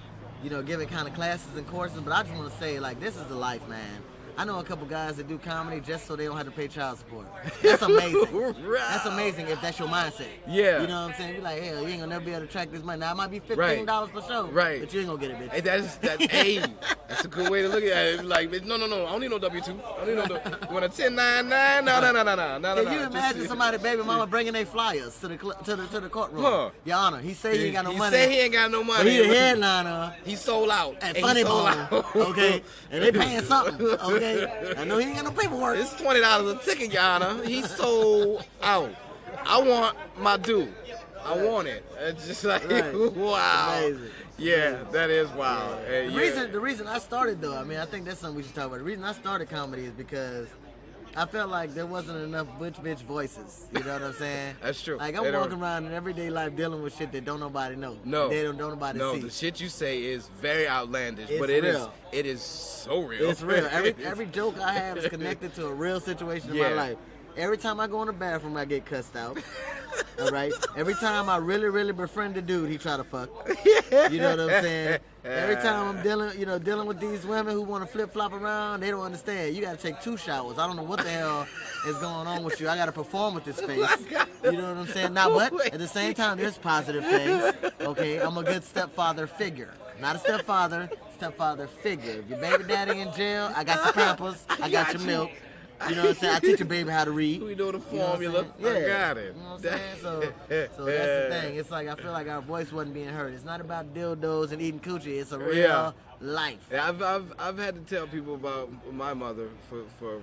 [SPEAKER 2] giving kind of classes and courses. But I just want to say, like, this is the life, man. I know a couple guys that do comedy just so they don't have to pay child support. That's amazing. That's amazing if that's your mindset.
[SPEAKER 3] Yeah.
[SPEAKER 2] You know what I'm saying? You're like, hell, you ain't gonna never be able to track this money. Now it might be
[SPEAKER 3] Right.
[SPEAKER 2] $15 per show,
[SPEAKER 3] Right.
[SPEAKER 2] but you ain't gonna get it, bitch.
[SPEAKER 3] Hey, that's a good way to look at it. Like, no, I don't need no W-2. I don't need no. You want a 1099? No.
[SPEAKER 2] Can you imagine somebody, baby mama, bringing their flyers to the courtroom?
[SPEAKER 3] Huh.
[SPEAKER 2] Your Honor, he say he ain't got no money.
[SPEAKER 3] He say he ain't got no money.
[SPEAKER 2] But he the headliner
[SPEAKER 3] He sold out.
[SPEAKER 2] at
[SPEAKER 3] And he
[SPEAKER 2] Funny
[SPEAKER 3] sold
[SPEAKER 2] Bone,
[SPEAKER 3] out.
[SPEAKER 2] okay? And they paying something, okay? I know he ain't got no paperwork.
[SPEAKER 3] It's $20 a ticket, Your Honor. He sold out. I want my due. I want it. It's just like,
[SPEAKER 2] Right.
[SPEAKER 3] wow.
[SPEAKER 2] Amazing.
[SPEAKER 3] Yeah, that is wild. Hey,
[SPEAKER 2] The reason I started though, I mean, I think that's something we should talk about. The reason I started comedy is because I felt like there wasn't enough butch bitch voices. You know what I'm saying?
[SPEAKER 3] That's true.
[SPEAKER 2] Like
[SPEAKER 3] They
[SPEAKER 2] I'm
[SPEAKER 3] don't-
[SPEAKER 2] walking around in everyday life dealing with shit that don't nobody know.
[SPEAKER 3] No.
[SPEAKER 2] They don't nobody
[SPEAKER 3] No,
[SPEAKER 2] see.
[SPEAKER 3] the shit you say is very outlandish,
[SPEAKER 2] It's
[SPEAKER 3] but
[SPEAKER 2] real.
[SPEAKER 3] it is so real.
[SPEAKER 2] It's real. Every joke I have is connected to a real situation in my
[SPEAKER 3] Yeah.
[SPEAKER 2] life. Every time I go in the bathroom, I get cussed out. All right. Every time I really befriend a dude, he try to fuck. You know what I'm saying? Every time I'm dealing with these women who want to flip flop around, they don't understand. You got to take 2 showers. I don't know what the hell is going on with you. I got to perform with this face. You know what I'm saying? Now, but at the same time, there's positive things. Okay, I'm a good stepfather figure. Not a stepfather figure. If your baby daddy in jail, I got your pampers, I got your milk. You know what I'm saying? I teach your baby how to read.
[SPEAKER 3] We know the
[SPEAKER 2] You know what I'm
[SPEAKER 3] formula.
[SPEAKER 2] saying?
[SPEAKER 3] I got it.
[SPEAKER 2] You know what I'm saying? So that's the thing. It's like I feel like our voice wasn't being heard. It's not about dildos and eating coochie. It's a real
[SPEAKER 3] Yeah.
[SPEAKER 2] life.
[SPEAKER 3] Yeah, I've had to tell people about my mother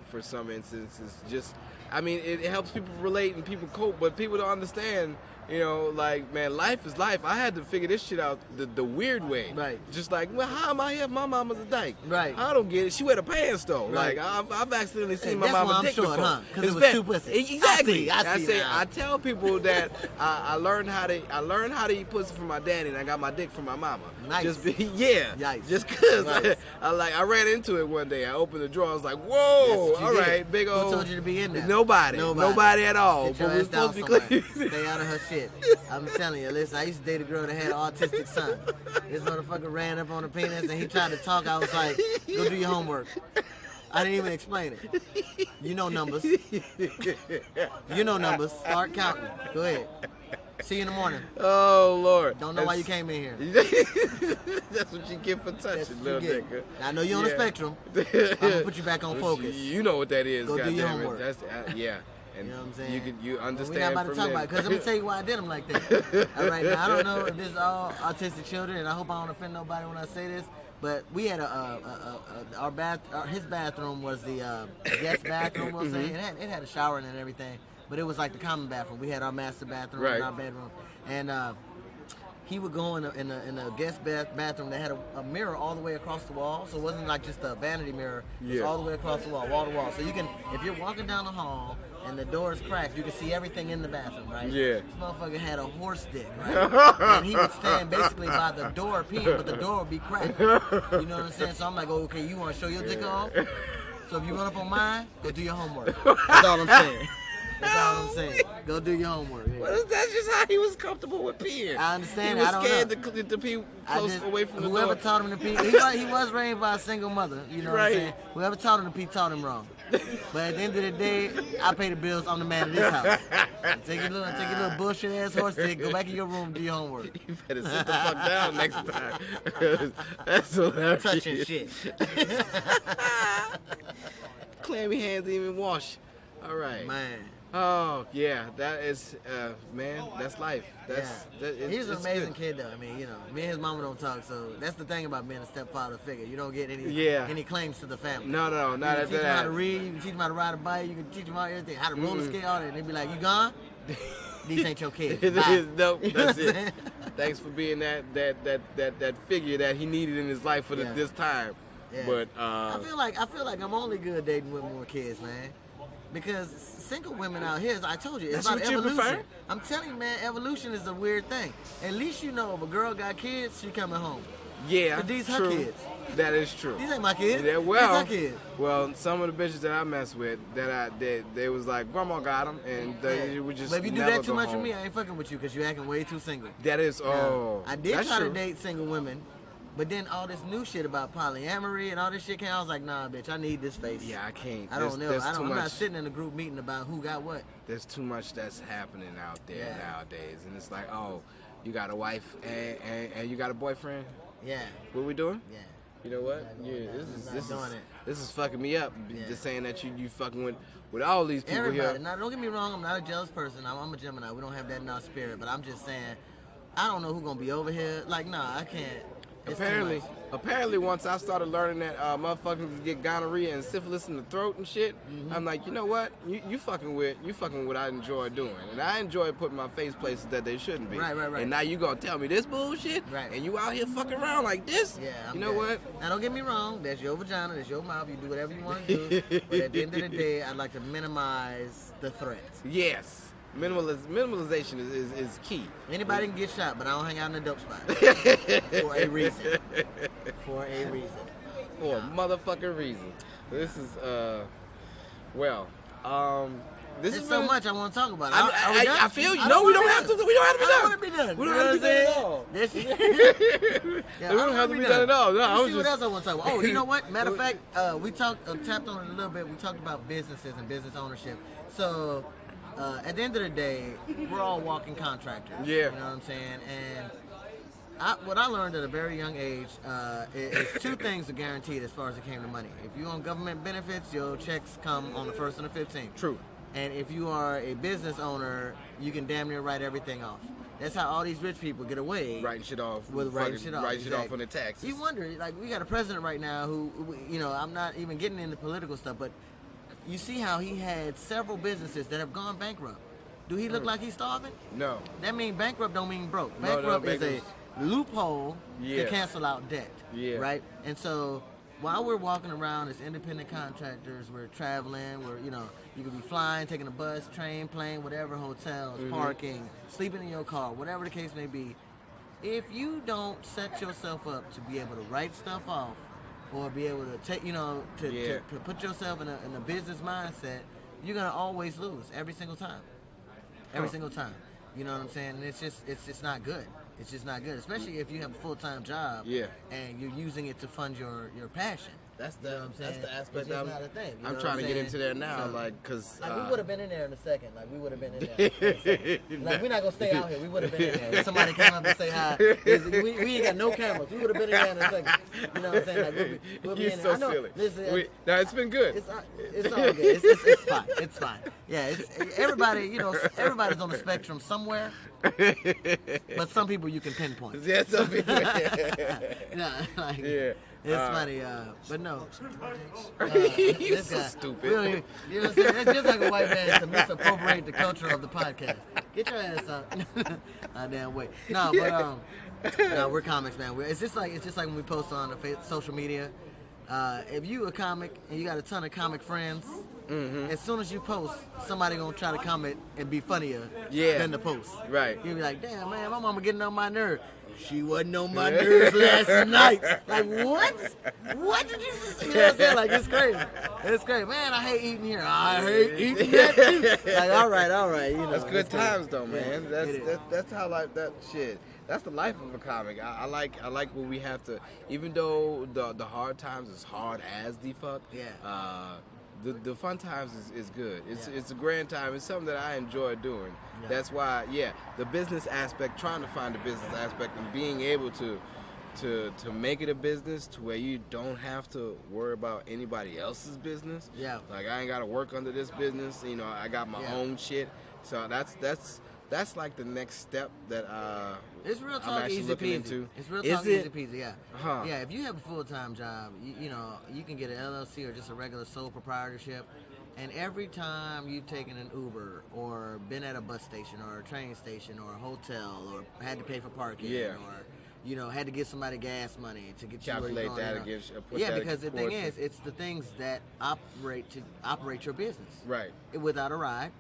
[SPEAKER 3] for some instances. Just, I mean, it helps people relate and people cope, but people don't understand. You know, like, man, life is life. I had to figure this shit out the weird way.
[SPEAKER 2] Right.
[SPEAKER 3] Just like, well, how am I here if my mama's a dyke?
[SPEAKER 2] Right.
[SPEAKER 3] I don't get it. She wear the pants though.
[SPEAKER 2] Right.
[SPEAKER 3] Like, I've accidentally seen my
[SPEAKER 2] That's why
[SPEAKER 3] mama
[SPEAKER 2] I'm
[SPEAKER 3] dick
[SPEAKER 2] short,
[SPEAKER 3] before.
[SPEAKER 2] huh? 'Cause it was
[SPEAKER 3] It's
[SPEAKER 2] two pussies.
[SPEAKER 3] Exactly.
[SPEAKER 2] I see
[SPEAKER 3] say
[SPEAKER 2] now.
[SPEAKER 3] I tell people that I learned how to eat pussy from my daddy, and I got my dick from my mama.
[SPEAKER 2] Nice. Yikes.
[SPEAKER 3] Just cause
[SPEAKER 2] Nice.
[SPEAKER 3] I ran into it one day. I opened the drawer. I was like, whoa,
[SPEAKER 2] That's what you
[SPEAKER 3] all
[SPEAKER 2] did.
[SPEAKER 3] right, big old.
[SPEAKER 2] Who told you to be in there?
[SPEAKER 3] Nobody at all.
[SPEAKER 2] Sit your
[SPEAKER 3] But we're
[SPEAKER 2] ass down
[SPEAKER 3] supposed to be
[SPEAKER 2] somewhere.
[SPEAKER 3] clean.
[SPEAKER 2] Stay out of her shit. I'm telling you, listen, I used to date a girl that had an autistic son. This motherfucker ran up on the penis and he tried to talk. I was like, go do your homework. I didn't even explain it. You know numbers. You know numbers. Start counting. Go ahead. See you in the morning.
[SPEAKER 3] Oh Lord.
[SPEAKER 2] Don't know why you came in here.
[SPEAKER 3] That's what you get for
[SPEAKER 2] That's
[SPEAKER 3] touching,
[SPEAKER 2] what
[SPEAKER 3] little
[SPEAKER 2] you get.
[SPEAKER 3] nigga.
[SPEAKER 2] I know you're on the
[SPEAKER 3] Yeah.
[SPEAKER 2] spectrum. I'm gonna put you back on
[SPEAKER 3] But
[SPEAKER 2] focus.
[SPEAKER 3] You know what that is.
[SPEAKER 2] Go do your
[SPEAKER 3] goddammit.
[SPEAKER 2] homework.
[SPEAKER 3] That's yeah. And
[SPEAKER 2] You know what I'm saying?
[SPEAKER 3] You
[SPEAKER 2] But
[SPEAKER 3] understand
[SPEAKER 2] we're not about to
[SPEAKER 3] from
[SPEAKER 2] talk
[SPEAKER 3] there.
[SPEAKER 2] about it because I'm gonna tell you why I did them like that. All right, now I don't know if this is all autistic children, and I hope I don't offend nobody when I say this, But we had his bathroom was the guest bathroom, we'll say. It had a shower in it and everything, but it was like the common bathroom. We had our master bathroom in our bedroom, and he would go in a guest bathroom that had a mirror all the way across the wall, so it wasn't like just a vanity mirror. It was all the way across the wall to wall. So you can, if you're walking down the hall and the door is cracked, you can see everything in the bathroom, right?
[SPEAKER 3] Yeah.
[SPEAKER 2] This motherfucker had a horse dick, right? And he would stand basically by the door peeing, but the door would be cracked. You know what I'm saying? So I'm like, oh, okay, you want to show your dick off? So if you run up on mine, go do your homework. That's all I'm saying. That's all I'm saying. Go do your homework. Yeah.
[SPEAKER 3] Well, that's just how he was comfortable with peeing.
[SPEAKER 2] I understand.
[SPEAKER 3] He was
[SPEAKER 2] I don't
[SPEAKER 3] scared
[SPEAKER 2] know.
[SPEAKER 3] to pee close away from the
[SPEAKER 2] whoever
[SPEAKER 3] door.
[SPEAKER 2] taught him to pee, he was raised by a single mother. You know what I'm saying? Whoever taught him to pee taught him wrong. But at the end of the day, I pay the bills. I'm the man of this house. Take your little bullshit ass horse dick. Go back in your room, do your homework.
[SPEAKER 3] You better sit the fuck down next time. That's hilarious.
[SPEAKER 2] Touching shit.
[SPEAKER 3] Clammy hands didn't even wash. All right.
[SPEAKER 2] Man.
[SPEAKER 3] Oh yeah, that is man. That's life.
[SPEAKER 2] He's an amazing kid though. I mean, you know, me and his mama don't talk, so that's the thing about being a stepfather figure. You don't get any claims to the family.
[SPEAKER 3] No,
[SPEAKER 2] You
[SPEAKER 3] not
[SPEAKER 2] can
[SPEAKER 3] at
[SPEAKER 2] teach them how to
[SPEAKER 3] that.
[SPEAKER 2] read. You can teach them how to ride a bike. You can teach them how everything, how to roller skate, all that. And they be like, "You gone? These ain't your kids." Bye.
[SPEAKER 3] Nope,
[SPEAKER 2] You know
[SPEAKER 3] that's
[SPEAKER 2] what I'm
[SPEAKER 3] it.
[SPEAKER 2] saying?
[SPEAKER 3] Thanks for being that figure that he needed in his life for this time.
[SPEAKER 2] Yeah.
[SPEAKER 3] But
[SPEAKER 2] I feel like I'm only good dating women with kids, man. Because single women out here, as I told you, it's
[SPEAKER 3] That's
[SPEAKER 2] about
[SPEAKER 3] what you
[SPEAKER 2] evolution.
[SPEAKER 3] prefer?
[SPEAKER 2] I'm telling you, man, evolution is a weird thing. At least you know if a girl got kids, she coming home.
[SPEAKER 3] yeah,
[SPEAKER 2] But these her
[SPEAKER 3] true.
[SPEAKER 2] kids.
[SPEAKER 3] That is true.
[SPEAKER 2] These ain't my kids.
[SPEAKER 3] Yeah, well,
[SPEAKER 2] These her kids.
[SPEAKER 3] well, some of the bitches that I mess with, they was like, grandma got them, and they would just.
[SPEAKER 2] But if you do
[SPEAKER 3] never
[SPEAKER 2] that too
[SPEAKER 3] go
[SPEAKER 2] much
[SPEAKER 3] home.
[SPEAKER 2] with me, I ain't fucking with you because you're acting way too single.
[SPEAKER 3] That is
[SPEAKER 2] I did
[SPEAKER 3] that's
[SPEAKER 2] try
[SPEAKER 3] true.
[SPEAKER 2] to date single women, but then all this new shit about polyamory and all this shit came. I was like, nah, bitch, I need this face.
[SPEAKER 3] Yeah, I can't.
[SPEAKER 2] I don't know.
[SPEAKER 3] There's
[SPEAKER 2] I'm
[SPEAKER 3] too
[SPEAKER 2] not
[SPEAKER 3] much.
[SPEAKER 2] sitting in a group meeting about who got what.
[SPEAKER 3] There's too much that's happening out there
[SPEAKER 2] Yeah.
[SPEAKER 3] nowadays, and it's like, oh, you got a wife and you got a boyfriend.
[SPEAKER 2] Yeah.
[SPEAKER 3] What we doing?
[SPEAKER 2] Yeah.
[SPEAKER 3] You know what?
[SPEAKER 2] I'm
[SPEAKER 3] Yeah,
[SPEAKER 2] not
[SPEAKER 3] this
[SPEAKER 2] doing
[SPEAKER 3] is
[SPEAKER 2] it.
[SPEAKER 3] this is fucking me up.
[SPEAKER 2] Yeah.
[SPEAKER 3] Just saying that you fucking with all these people
[SPEAKER 2] Everybody.
[SPEAKER 3] here.
[SPEAKER 2] Now, don't get me wrong. I'm not a jealous person. I'm a Gemini. We don't have that in our spirit. But I'm just saying, I don't know who's gonna be over here. Like, nah, I can't. It's too
[SPEAKER 3] Apparently, once I started learning that motherfuckers get gonorrhea and syphilis in the throat and shit, I'm like, you know what? You fucking with what I enjoy doing, and I enjoy putting my face places that they shouldn't be.
[SPEAKER 2] Right.
[SPEAKER 3] And now you gonna tell me this bullshit,
[SPEAKER 2] Right.
[SPEAKER 3] and you out here fucking around like this?
[SPEAKER 2] Yeah,
[SPEAKER 3] you know what?
[SPEAKER 2] Now, don't get me wrong. That's your vagina. That's your mouth. You do whatever you want to do. But at the end of the day, I'd like to minimize the threats.
[SPEAKER 3] Yes. Minimalization is key.
[SPEAKER 2] Anybody can get shot, but I don't hang out in the dope spot. For a reason. For a reason.
[SPEAKER 3] For a motherfucking reason. This is this
[SPEAKER 2] There's
[SPEAKER 3] is
[SPEAKER 2] so
[SPEAKER 3] really-
[SPEAKER 2] much I want to talk about.
[SPEAKER 3] I feel you. No, we don't have to. We don't have to be
[SPEAKER 2] I don't
[SPEAKER 3] done.
[SPEAKER 2] want to be done.
[SPEAKER 3] We don't
[SPEAKER 2] You know
[SPEAKER 3] have to be done at
[SPEAKER 2] what I'm
[SPEAKER 3] all.
[SPEAKER 2] saying?
[SPEAKER 3] We don't have to be done at all. No, I
[SPEAKER 2] Let's
[SPEAKER 3] was
[SPEAKER 2] see what
[SPEAKER 3] just.
[SPEAKER 2] else I want to talk about. Oh, you know what? Matter of fact, we tapped on it a little bit. We talked about businesses and business ownership. So, at the end of the day, we're all walking contractors.
[SPEAKER 3] Yeah.
[SPEAKER 2] You know what I'm saying? And what I learned at a very young age is two things are guaranteed as far as it came to money. If you're on government benefits, your checks come on the 1st and the 15th.
[SPEAKER 3] True.
[SPEAKER 2] And if you are a business owner, you can damn near write everything off. That's how all these rich people get away.
[SPEAKER 3] Writing shit off.
[SPEAKER 2] With writing shit off.
[SPEAKER 3] Writing shit off
[SPEAKER 2] Exactly.
[SPEAKER 3] on the taxes.
[SPEAKER 2] You wonder, like, we got a president right now who, you know, I'm not even getting into political stuff, but you see how he had several businesses that have gone bankrupt. Do he look like he's starving?
[SPEAKER 3] No.
[SPEAKER 2] That means bankrupt don't mean broke.
[SPEAKER 3] No,
[SPEAKER 2] Bankrupt is a
[SPEAKER 3] bankrupt-
[SPEAKER 2] loophole
[SPEAKER 3] Yeah.
[SPEAKER 2] to cancel out debt.
[SPEAKER 3] Yeah.
[SPEAKER 2] Right? And so while we're walking around as independent contractors, we're traveling, you could be flying, taking a bus, train, plane, whatever, hotels, parking, sleeping in your car, whatever the case may be. If you don't set yourself up to be able to write stuff off or be able to take, to put yourself in a business mindset, you're going to always lose every single time. Every single time. You know what I'm saying? And it's just not good. It's just not good, especially if you have a full-time job
[SPEAKER 3] Yeah.
[SPEAKER 2] and you're using it to fund your passion.
[SPEAKER 3] That's
[SPEAKER 2] You know what I'm
[SPEAKER 3] that's
[SPEAKER 2] saying?
[SPEAKER 3] the aspect
[SPEAKER 2] It's just
[SPEAKER 3] I'm,
[SPEAKER 2] not a thing. You know
[SPEAKER 3] I'm
[SPEAKER 2] what
[SPEAKER 3] trying to get
[SPEAKER 2] saying?
[SPEAKER 3] into there now,
[SPEAKER 2] So,
[SPEAKER 3] like, cause
[SPEAKER 2] we would have been in there in a second. Like we would have been in there. In a second. Like we're not gonna stay out here. We would have been in there. If somebody came up and say hi, we ain't got no cameras. We would have been in there in a second. You know what I'm saying? Like we'll be
[SPEAKER 3] You're
[SPEAKER 2] in
[SPEAKER 3] so
[SPEAKER 2] there. I know.
[SPEAKER 3] silly.
[SPEAKER 2] Listen,
[SPEAKER 3] No, it's been good.
[SPEAKER 2] it's all good. It's fine. It's fine. Yeah, everybody. You know, everybody's on the spectrum somewhere. But some people you can pinpoint.
[SPEAKER 3] Yeah, some people.
[SPEAKER 2] Like,
[SPEAKER 3] Yeah.
[SPEAKER 2] It's funny, but no.
[SPEAKER 3] You're
[SPEAKER 2] This
[SPEAKER 3] so
[SPEAKER 2] guy,
[SPEAKER 3] stupid.
[SPEAKER 2] Really, you know what I'm saying? It's just like a white man to misappropriate the culture of the podcast. Get your ass out. Damn way. No, but no, we're comics, man. It's just like when we post on the social media. If you a comic and you got a ton of comic friends, as soon as you post, somebody gonna try to comment and be funnier than the post.
[SPEAKER 3] Right.
[SPEAKER 2] You'll be like, damn, man, my mama getting on my nerve. She wasn't on my nerves last night. Like, what? What did you say? You know what I'm saying? Like, it's crazy. It's crazy. Man, I hate eating here. I hate eating that too. Like, all right. You know,
[SPEAKER 3] That's good times though,
[SPEAKER 2] Yeah,
[SPEAKER 3] man. That's how life. That shit. That's the life of a comic. I like when we have to, even though the hard times is hard as the fuck.
[SPEAKER 2] Yeah.
[SPEAKER 3] The fun times is good. It's a grand time. It's something that I enjoy doing.
[SPEAKER 2] Yeah.
[SPEAKER 3] That's why, the business aspect, trying to find the business aspect and being able to make it a business to where you don't have to worry about anybody else's business.
[SPEAKER 2] Yeah.
[SPEAKER 3] Like I ain't got to work under this business. You know, I got my own shit. So that's like the next step that
[SPEAKER 2] It's real
[SPEAKER 3] I'm
[SPEAKER 2] talk,
[SPEAKER 3] actually
[SPEAKER 2] easy
[SPEAKER 3] looking
[SPEAKER 2] peasy.
[SPEAKER 3] into.
[SPEAKER 2] It's real
[SPEAKER 3] Is
[SPEAKER 2] talk,
[SPEAKER 3] it?
[SPEAKER 2] easy peasy. Yeah.
[SPEAKER 3] Huh.
[SPEAKER 2] Yeah. If you have a full-time job, you know, you can get an LLC or just a regular sole proprietorship. And every time you've taken an Uber or been at a bus station or a train station or a hotel or had to pay for parking or, you know, had to give somebody gas money to get you where you're
[SPEAKER 3] Calculate
[SPEAKER 2] going,
[SPEAKER 3] that
[SPEAKER 2] you know.
[SPEAKER 3] against. Put
[SPEAKER 2] Yeah,
[SPEAKER 3] that
[SPEAKER 2] because the
[SPEAKER 3] towards
[SPEAKER 2] thing
[SPEAKER 3] it.
[SPEAKER 2] is, it's the things that operate your business.
[SPEAKER 3] Right.
[SPEAKER 2] Without a ride,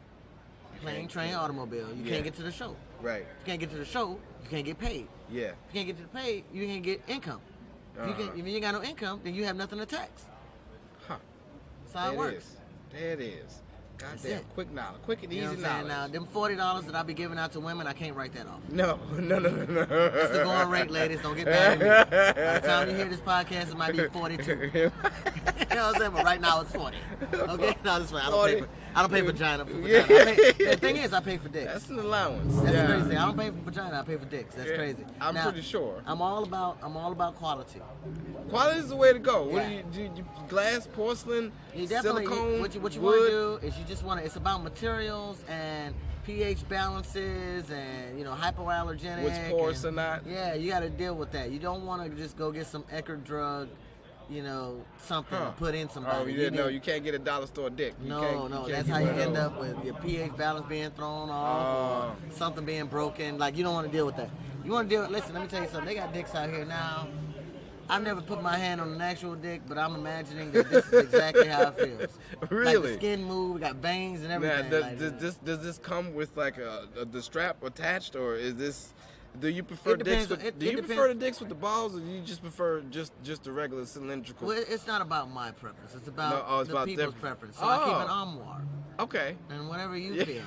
[SPEAKER 2] plane, train, automobile, you can't get to the show.
[SPEAKER 3] Right.
[SPEAKER 2] If you can't get to the show, you can't get paid.
[SPEAKER 3] Yeah.
[SPEAKER 2] If you can't get to the pay, you can't get income. If you ain't got no income, then you have nothing to tax.
[SPEAKER 3] Huh.
[SPEAKER 2] That's how it works.
[SPEAKER 3] There it is. Goddamn,
[SPEAKER 2] it.
[SPEAKER 3] quick knowledge, quick and
[SPEAKER 2] You know
[SPEAKER 3] easy
[SPEAKER 2] what I'm saying?
[SPEAKER 3] knowledge.
[SPEAKER 2] Now, them $40 that I be giving out to women, I can't write that off.
[SPEAKER 3] No.
[SPEAKER 2] That's the going rate, ladies. Don't get mad at me. By the time you hear this podcast, it might be 42. You know what I'm saying? But right now it's 40. Okay? No, that's fine. I don't pay for vagina. The thing is, I pay for dicks.
[SPEAKER 3] That's an allowance.
[SPEAKER 2] That's crazy. I don't pay for vagina. I pay for dicks. That's crazy.
[SPEAKER 3] I'm
[SPEAKER 2] Now,
[SPEAKER 3] pretty sure.
[SPEAKER 2] I'm all about quality.
[SPEAKER 3] Quality is the way to go. What
[SPEAKER 2] Yeah.
[SPEAKER 3] do you glass, porcelain,
[SPEAKER 2] You definitely
[SPEAKER 3] silicone,
[SPEAKER 2] what you want to
[SPEAKER 3] wood?
[SPEAKER 2] do is you just want to. It's about materials and pH balances and hypoallergenic.
[SPEAKER 3] What's porous or not?
[SPEAKER 2] Yeah, you got to deal with that. You don't want to just go get some Eckerd drug, something to put in somebody.
[SPEAKER 3] Oh, you didn't know you can't get a dollar store dick. You
[SPEAKER 2] No,
[SPEAKER 3] can't
[SPEAKER 2] that's
[SPEAKER 3] get
[SPEAKER 2] how you
[SPEAKER 3] one of
[SPEAKER 2] end
[SPEAKER 3] those.
[SPEAKER 2] up with your pH balance being thrown off or something being broken. Like, you don't want to deal with that. You want to deal with, listen, let me tell you something. They got dicks out here now. I've never put my hand on an actual dick, but I'm imagining that this is exactly how it feels.
[SPEAKER 3] Really?
[SPEAKER 2] Like the skin move, we got veins and
[SPEAKER 3] Now,
[SPEAKER 2] everything.
[SPEAKER 3] does this come with like the strap attached, or is this? Do you prefer
[SPEAKER 2] It depends
[SPEAKER 3] dicks?
[SPEAKER 2] on- it
[SPEAKER 3] Do you
[SPEAKER 2] depends-
[SPEAKER 3] prefer the dicks with the balls, or do you just prefer just the regular cylindrical?
[SPEAKER 2] Well, it's not about my preference. It's about
[SPEAKER 3] it's
[SPEAKER 2] the
[SPEAKER 3] about
[SPEAKER 2] people's
[SPEAKER 3] different-
[SPEAKER 2] preference. So I keep an
[SPEAKER 3] Oh.
[SPEAKER 2] armoire.
[SPEAKER 3] Okay.
[SPEAKER 2] And whatever you feel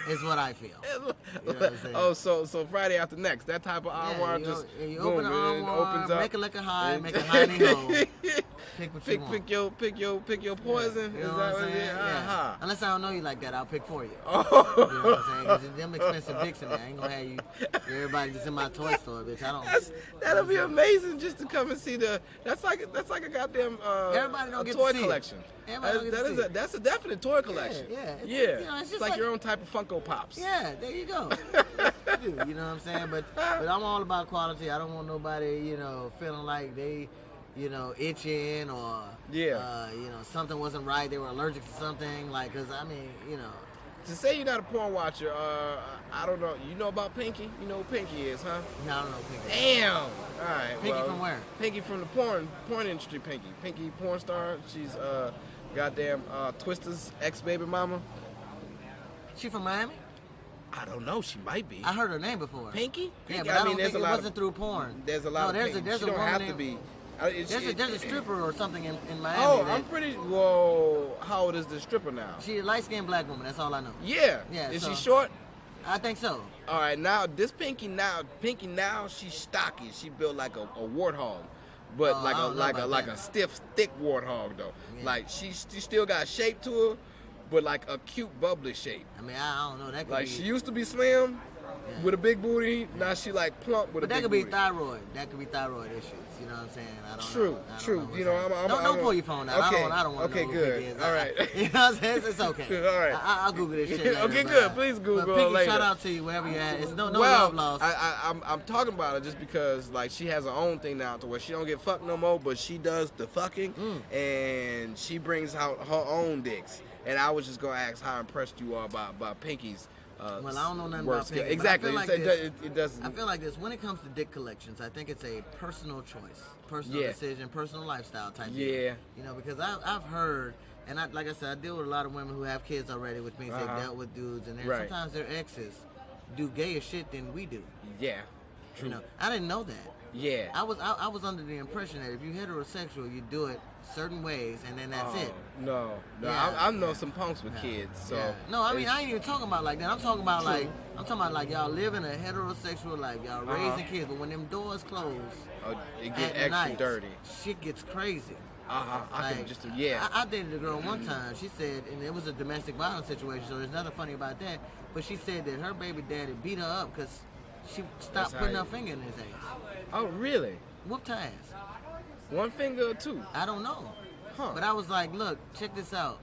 [SPEAKER 2] is what I feel. You know what I'm saying?
[SPEAKER 3] Oh, so Friday after next, that type of armoire
[SPEAKER 2] you,
[SPEAKER 3] just
[SPEAKER 2] you
[SPEAKER 3] boom,
[SPEAKER 2] open the
[SPEAKER 3] it
[SPEAKER 2] armoire,
[SPEAKER 3] opens up.
[SPEAKER 2] make it look a high, make a hiney hole. Pick what you want.
[SPEAKER 3] pick your poison.
[SPEAKER 2] You know
[SPEAKER 3] Is
[SPEAKER 2] what
[SPEAKER 3] that
[SPEAKER 2] I'm
[SPEAKER 3] what it
[SPEAKER 2] saying?
[SPEAKER 3] is?
[SPEAKER 2] Yeah.
[SPEAKER 3] Uh-huh.
[SPEAKER 2] Unless I don't know you like that, I'll pick for you.
[SPEAKER 3] Oh.
[SPEAKER 2] You know what I'm saying? 'Cause them expensive dicks in there. I ain't gonna have you. Everybody just in my toy store, bitch. I don't.
[SPEAKER 3] That'll be amazing just to come and see the. That's like a goddamn
[SPEAKER 2] Everybody don't
[SPEAKER 3] a
[SPEAKER 2] get to
[SPEAKER 3] toy
[SPEAKER 2] see it.
[SPEAKER 3] collection.
[SPEAKER 2] Everybody don't get to see it.
[SPEAKER 3] That's a definite toy collection.
[SPEAKER 2] Yeah. It's,
[SPEAKER 3] Yeah.
[SPEAKER 2] it's just
[SPEAKER 3] like your own type of Funko Pops.
[SPEAKER 2] Yeah, there you go. You know what I'm saying? But I'm all about quality. I don't want nobody, feeling like they, itching or, something wasn't right. They were allergic to something. Like, cause I mean,
[SPEAKER 3] To say you're not a porn watcher, I don't know. You know about Pinky? You know who Pinky is, huh?
[SPEAKER 2] No, I don't know Pinky.
[SPEAKER 3] Damn. All right.
[SPEAKER 2] Pinky from where?
[SPEAKER 3] Pinky from the porn industry. Pinky porn star. She's goddamn Twister's ex-baby mama.
[SPEAKER 2] She from Miami?
[SPEAKER 3] I don't know. She might be.
[SPEAKER 2] I heard her name before.
[SPEAKER 3] Pinky?
[SPEAKER 2] Yeah,
[SPEAKER 3] Pinky,
[SPEAKER 2] but I don't
[SPEAKER 3] there's
[SPEAKER 2] think
[SPEAKER 3] a
[SPEAKER 2] it
[SPEAKER 3] lot
[SPEAKER 2] wasn't through porn.
[SPEAKER 3] There's a lot of
[SPEAKER 2] there's
[SPEAKER 3] Pinky.
[SPEAKER 2] a
[SPEAKER 3] She don't
[SPEAKER 2] woman
[SPEAKER 3] have to
[SPEAKER 2] named-
[SPEAKER 3] be.
[SPEAKER 2] There's a stripper or something in Miami.
[SPEAKER 3] Oh,
[SPEAKER 2] that-
[SPEAKER 3] I'm pretty. Whoa, how old is the stripper now?
[SPEAKER 2] She's a light-skinned black woman. That's all I know.
[SPEAKER 3] Yeah.
[SPEAKER 2] Yeah,
[SPEAKER 3] Is
[SPEAKER 2] so-
[SPEAKER 3] she short?
[SPEAKER 2] I think so.
[SPEAKER 3] All right, now this Pinky now she's stocky. She built like a warthog. but
[SPEAKER 2] Oh, I don't know about
[SPEAKER 3] like
[SPEAKER 2] that.
[SPEAKER 3] a stiff, thick warthog though.
[SPEAKER 2] Yeah.
[SPEAKER 3] Like she still got shape to her, but like a cute, bubbly shape.
[SPEAKER 2] I mean, I don't know. That could
[SPEAKER 3] Like
[SPEAKER 2] be.
[SPEAKER 3] she used to be slim
[SPEAKER 2] Yeah.
[SPEAKER 3] with a big booty. Now she like plump with
[SPEAKER 2] But
[SPEAKER 3] a
[SPEAKER 2] that
[SPEAKER 3] big
[SPEAKER 2] could be
[SPEAKER 3] booty.
[SPEAKER 2] thyroid. That could be thyroid issues. You know what I'm saying? I don't
[SPEAKER 3] True,
[SPEAKER 2] know. I don't
[SPEAKER 3] true.
[SPEAKER 2] what's
[SPEAKER 3] You know,
[SPEAKER 2] happening.
[SPEAKER 3] I'm
[SPEAKER 2] Don't pull your phone out.
[SPEAKER 3] Okay.
[SPEAKER 2] I don't want to
[SPEAKER 3] Okay,
[SPEAKER 2] know
[SPEAKER 3] good.
[SPEAKER 2] who it is.
[SPEAKER 3] All right.
[SPEAKER 2] You know what I'm saying? It's okay.
[SPEAKER 3] All right.
[SPEAKER 2] I'll Google this shit later.
[SPEAKER 3] Okay,
[SPEAKER 2] but,
[SPEAKER 3] good. Please Google
[SPEAKER 2] but Pinky,
[SPEAKER 3] later.
[SPEAKER 2] shout out to you wherever you're at. It's no
[SPEAKER 3] well,
[SPEAKER 2] love lost.
[SPEAKER 3] I'm talking about her just because like she has her own thing now to where she don't get fucked no more, but she does the fucking and she brings out her own dicks. And I was just gonna ask how impressed you are by Pinky's.
[SPEAKER 2] Well, I don't know nothing
[SPEAKER 3] work
[SPEAKER 2] about
[SPEAKER 3] skill.
[SPEAKER 2] Pinky,
[SPEAKER 3] Exactly.
[SPEAKER 2] but I feel like
[SPEAKER 3] It does.
[SPEAKER 2] I feel like this. When it comes to dick collections, I think it's a personal choice, personal
[SPEAKER 3] Yeah.
[SPEAKER 2] decision, personal lifestyle type
[SPEAKER 3] Yeah.
[SPEAKER 2] deal. You know, because I've heard, and like I said, I deal with a lot of women who have kids already, which means they've dealt with dudes, and
[SPEAKER 3] Right.
[SPEAKER 2] sometimes their exes do gayer shit than we do.
[SPEAKER 3] Yeah. True.
[SPEAKER 2] You know, I didn't know that.
[SPEAKER 3] Yeah.
[SPEAKER 2] I was under the impression that if you heterosexual, you do it certain ways, and then that's it.
[SPEAKER 3] No.
[SPEAKER 2] Yeah.
[SPEAKER 3] I know some punks with kids, so.
[SPEAKER 2] Yeah. No, I mean
[SPEAKER 3] it's-
[SPEAKER 2] I ain't even talking about like that. I'm talking about like y'all living a heterosexual life, y'all raising kids, but when them doors close,
[SPEAKER 3] it
[SPEAKER 2] at
[SPEAKER 3] get extra
[SPEAKER 2] night,
[SPEAKER 3] dirty.
[SPEAKER 2] shit gets crazy.
[SPEAKER 3] I can
[SPEAKER 2] Like,
[SPEAKER 3] just yeah.
[SPEAKER 2] I dated a girl one time. She said, and it was a domestic violence situation, so there's nothing funny about that. But she said that her baby daddy beat her up because she stopped
[SPEAKER 3] That's how
[SPEAKER 2] putting
[SPEAKER 3] you-
[SPEAKER 2] her finger in his ass.
[SPEAKER 3] Oh really?
[SPEAKER 2] Whooped her ass.
[SPEAKER 3] One finger or two?
[SPEAKER 2] I don't know.
[SPEAKER 3] Huh.
[SPEAKER 2] But I was like, look, check this out.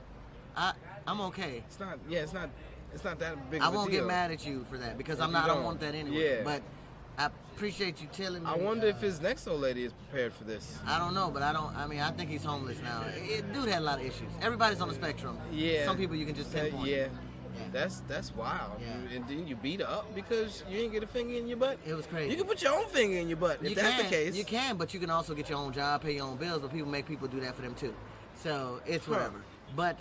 [SPEAKER 2] I'm okay.
[SPEAKER 3] It's not. Yeah, it's not. It's not that big.
[SPEAKER 2] I
[SPEAKER 3] of a
[SPEAKER 2] won't
[SPEAKER 3] deal.
[SPEAKER 2] get mad at you for that because
[SPEAKER 3] If
[SPEAKER 2] I
[SPEAKER 3] you
[SPEAKER 2] don't
[SPEAKER 3] don't.
[SPEAKER 2] want that anyway.
[SPEAKER 3] Yeah.
[SPEAKER 2] But I appreciate you telling me.
[SPEAKER 3] I wonder if his next old lady is prepared for this.
[SPEAKER 2] I don't know, but I think he's homeless now. Dude had a lot of issues. Everybody's on the spectrum.
[SPEAKER 3] Yeah.
[SPEAKER 2] Some people you can just pinpoint.
[SPEAKER 3] Yeah.
[SPEAKER 2] Yeah.
[SPEAKER 3] That's wild.
[SPEAKER 2] Yeah.
[SPEAKER 3] And then you beat her up because you didn't get a finger in your butt.
[SPEAKER 2] It was crazy.
[SPEAKER 3] You can put your own finger in your butt if that's the case.
[SPEAKER 2] You can, but you can also get your own job, pay your own bills, but people make people do that for them too. So it's whatever. But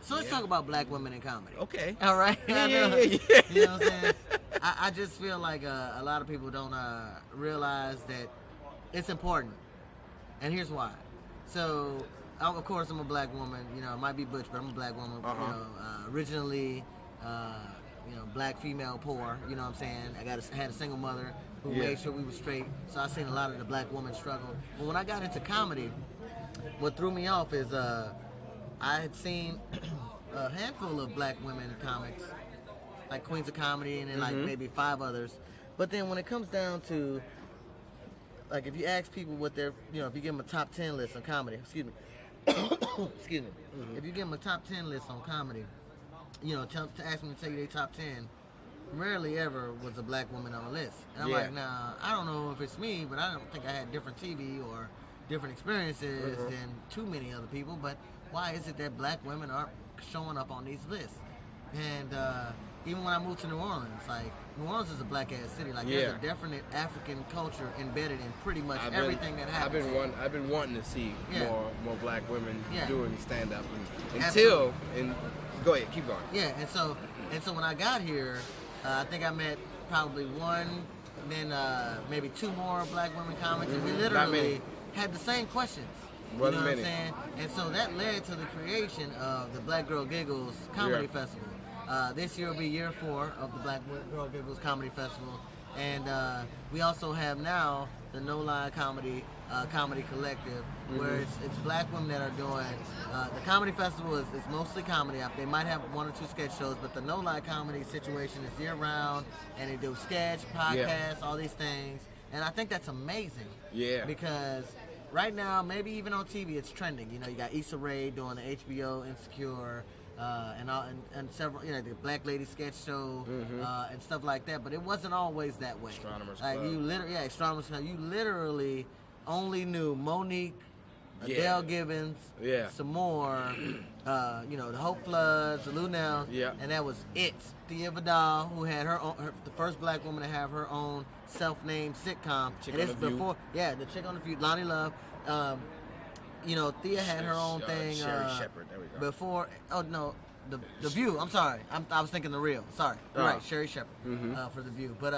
[SPEAKER 2] so let's talk about black women in comedy.
[SPEAKER 3] Okay.
[SPEAKER 2] All right.
[SPEAKER 3] Yeah.
[SPEAKER 2] You know what I'm saying? I just feel like a lot of people don't realize that it's important, and here's why. So, of course, I'm a black woman. You know, I might be butch, but I'm a black woman. You know, originally, black female poor. You know what I'm saying? I had a single mother who made sure we were straight. So I seen a lot of the black woman struggle. But when I got into comedy, what threw me off is I had seen a handful of black women comics, like Queens of Comedy, and then like maybe 5 others. But then when it comes down to, like, if you ask people what their, if you give them a top 10 list on comedy, excuse me, if you give them a top 10 list on comedy, to ask them to tell you their top 10, rarely ever was a black woman on the list. And I'm like, nah, I don't know if it's me, but I don't think I had different TV or different experiences than too many other people. But why is it that black women aren't showing up on these lists? And even when I moved to New Orleans, like, New Orleans is a black ass city. Like, there's a definite African culture embedded in pretty much everything that happens.
[SPEAKER 3] I've been wanting to see more black women doing stand up go ahead, keep going.
[SPEAKER 2] Yeah, and so when I got here, I think I met probably one, then maybe 2 more black women comics, and we literally had the same questions. You know what I'm saying? And so that led to the creation of the Black Girl Giggles Comedy Festival. This year will be year 4 of the Black Girl Giggles Comedy Festival. And we also have now the No Lye Comedy Collective, where it's black women that are doing, the comedy festival is mostly comedy. They might have 1 or 2 sketch shows, but the No Lye Comedy situation is year round, and they do sketch, podcasts, all these things. And I think that's amazing.
[SPEAKER 3] Yeah.
[SPEAKER 2] Because right now, maybe even on TV, it's trending. You got Issa Rae doing the HBO Insecure, and several, the Black Lady sketch show, and stuff like that. But it wasn't always that way.
[SPEAKER 3] Astronomers
[SPEAKER 2] Like
[SPEAKER 3] Club.
[SPEAKER 2] Astronomers Club. You literally only knew Monique, Adele Givens, some more, the Hope Floods, the Lunel, and that was it. Thea Vidal, who had the first black woman to have her own self-named sitcom.
[SPEAKER 3] Chick
[SPEAKER 2] and
[SPEAKER 3] on
[SPEAKER 2] this
[SPEAKER 3] the View.
[SPEAKER 2] before, the Chick on the View, Lonnie Love. Thea had her own thing.
[SPEAKER 3] Sherry Shepherd, there we go.
[SPEAKER 2] Before, the View. I'm sorry, I was thinking The Real. Sorry, you're right, Sherry Shepherd for The View. But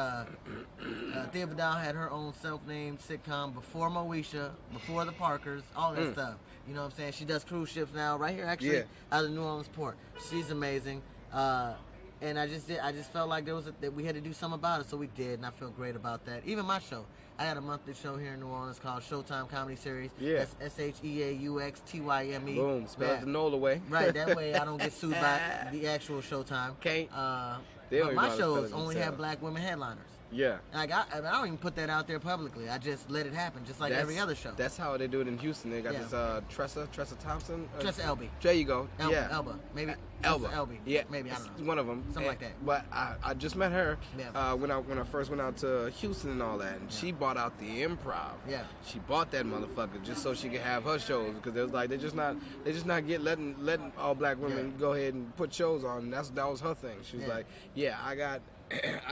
[SPEAKER 2] Thea Vidal had her own self-named sitcom before Moesha, before the Parkers, all that stuff. You know what I'm saying? She does cruise ships now, right here actually out of the New Orleans port. She's amazing. And I just felt like that we had to do something about it, so we did, and I feel great about that. Even my show, I had a monthly show here in New Orleans called Showtime Comedy Series.
[SPEAKER 3] Yeah.
[SPEAKER 2] That's SHEAUXTYME.
[SPEAKER 3] Boom. Spell the Nola way.
[SPEAKER 2] Right, that way I don't get sued by the actual Showtime.
[SPEAKER 3] Can't.
[SPEAKER 2] But my shows only have black women headliners.
[SPEAKER 3] Yeah.
[SPEAKER 2] Like I don't even put that out there publicly. I just let it happen, just like every other show.
[SPEAKER 3] That's how they do it in Houston. They got this Tressa Thompson.
[SPEAKER 2] Tressa Elby.
[SPEAKER 3] There you go.
[SPEAKER 2] Elba. Maybe.
[SPEAKER 3] Elba.
[SPEAKER 2] Elby.
[SPEAKER 3] Yeah.
[SPEAKER 2] Maybe, I don't know.
[SPEAKER 3] One of them.
[SPEAKER 2] Something like that.
[SPEAKER 3] But I just met her when I first went out to Houston and all that, and she bought out the Improv.
[SPEAKER 2] Yeah.
[SPEAKER 3] She bought that motherfucker just so she could have her shows, because it was like they're just not letting all black women go ahead and put shows on. And that was her thing. She was like, yeah, I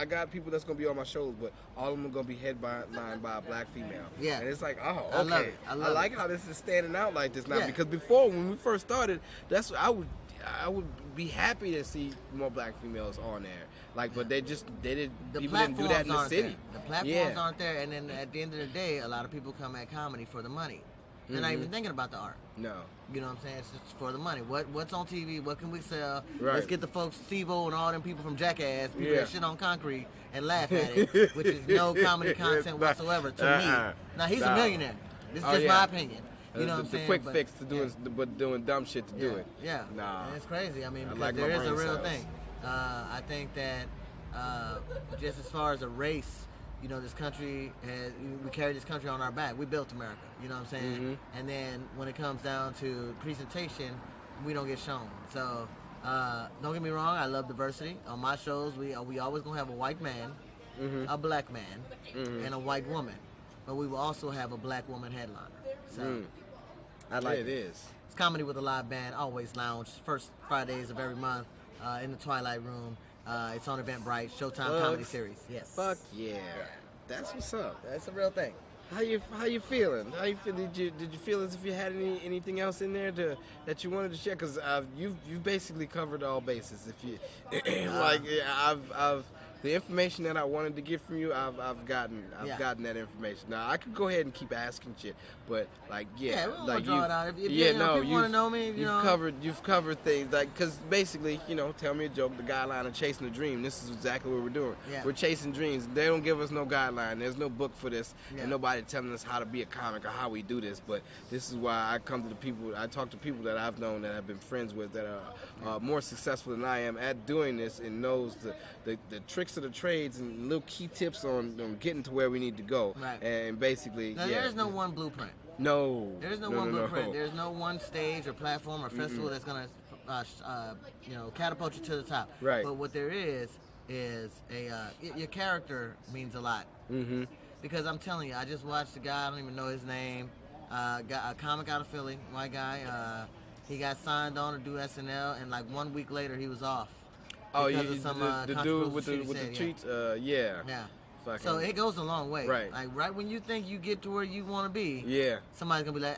[SPEAKER 3] got people that's gonna be on my shows, but all of them are gonna be headlined by a black female.
[SPEAKER 2] Yeah.
[SPEAKER 3] And it's like, oh, okay.
[SPEAKER 2] I love it. I
[SPEAKER 3] like how this is standing out like this now,
[SPEAKER 2] Yeah.
[SPEAKER 3] because before, when we first started, that's I would be happy to see more black females on there. Like, but they didn't.
[SPEAKER 2] The
[SPEAKER 3] People didn't do that in the city.
[SPEAKER 2] There. The platforms aren't there, and then at the end of the day, a lot of people come at comedy for the money. They're not even thinking about the art.
[SPEAKER 3] No.
[SPEAKER 2] You know what I'm saying? It's just for the money. What's on TV? What can we sell?
[SPEAKER 3] Right.
[SPEAKER 2] Let's get the folks, Steve-O and all them people from Jackass, people that shit on concrete, and laugh at it, which is no comedy content whatsoever to me. Now, he's a millionaire. This is just my opinion. You know what I'm saying?
[SPEAKER 3] The quick fix to doing dumb shit to do it.
[SPEAKER 2] Yeah.
[SPEAKER 3] Nah.
[SPEAKER 2] And it's crazy. I mean, because
[SPEAKER 3] like
[SPEAKER 2] there
[SPEAKER 3] my
[SPEAKER 2] is a
[SPEAKER 3] brain
[SPEAKER 2] real
[SPEAKER 3] cells.
[SPEAKER 2] thing. I think that just as far as a race, you know, this country we carry this country on our back. We built America. You know what I'm saying? And then when it comes down to presentation, we don't get shown. So don't get me wrong. I love diversity. On my shows, we always gonna have a white man, a black man, and a white woman. But we will also have a black woman headliner. So I like
[SPEAKER 3] it is.
[SPEAKER 2] It's Comedy with a Live Band. Always lounge. First Fridays of every month in the Twilight Room. It's on Eventbrite. Showtime Comedy Series. Yes.
[SPEAKER 3] Fuck yeah. That's what's up.
[SPEAKER 2] That's a real thing.
[SPEAKER 3] How you feeling? How you feel? Did you feel as if you had anything else in there that you wanted to share? Because you've basically covered all bases. If you I've the information that I wanted to get from you, I've gotten that information. Now I could go ahead and keep asking shit, but we don't
[SPEAKER 2] like draw it out. If people want to know me,
[SPEAKER 3] you've covered things like, because basically, tell me a joke. The guideline of chasing a dream. This is exactly what we're doing.
[SPEAKER 2] Yeah.
[SPEAKER 3] We're chasing dreams. They don't give us no guideline. There's no book for this, and nobody telling us how to be a comic or how we do this. But this is why I come to the people. I talk to people that I've known, that I've been friends with, that are more successful than I am at doing this, and knows the tricks of the trades and little key tips on getting to where we need to go.
[SPEAKER 2] Right.
[SPEAKER 3] And basically,
[SPEAKER 2] there's no one blueprint.
[SPEAKER 3] No.
[SPEAKER 2] There's no one blueprint. There's no one stage or platform or festival that's gonna, catapult you to the top.
[SPEAKER 3] Right.
[SPEAKER 2] But what there is your character means a lot.
[SPEAKER 3] Mm-hmm.
[SPEAKER 2] Because I'm telling you, I just watched a guy, I don't even know his name, a comic out of Philly, white guy. He got signed on to do SNL, and like 1 week later he was off.
[SPEAKER 3] Oh,
[SPEAKER 2] The
[SPEAKER 3] dude with the treats. Yeah. Fucking.
[SPEAKER 2] So it goes a long way.
[SPEAKER 3] Right.
[SPEAKER 2] Like right when you think you get to where you want to be, somebody's gonna be like,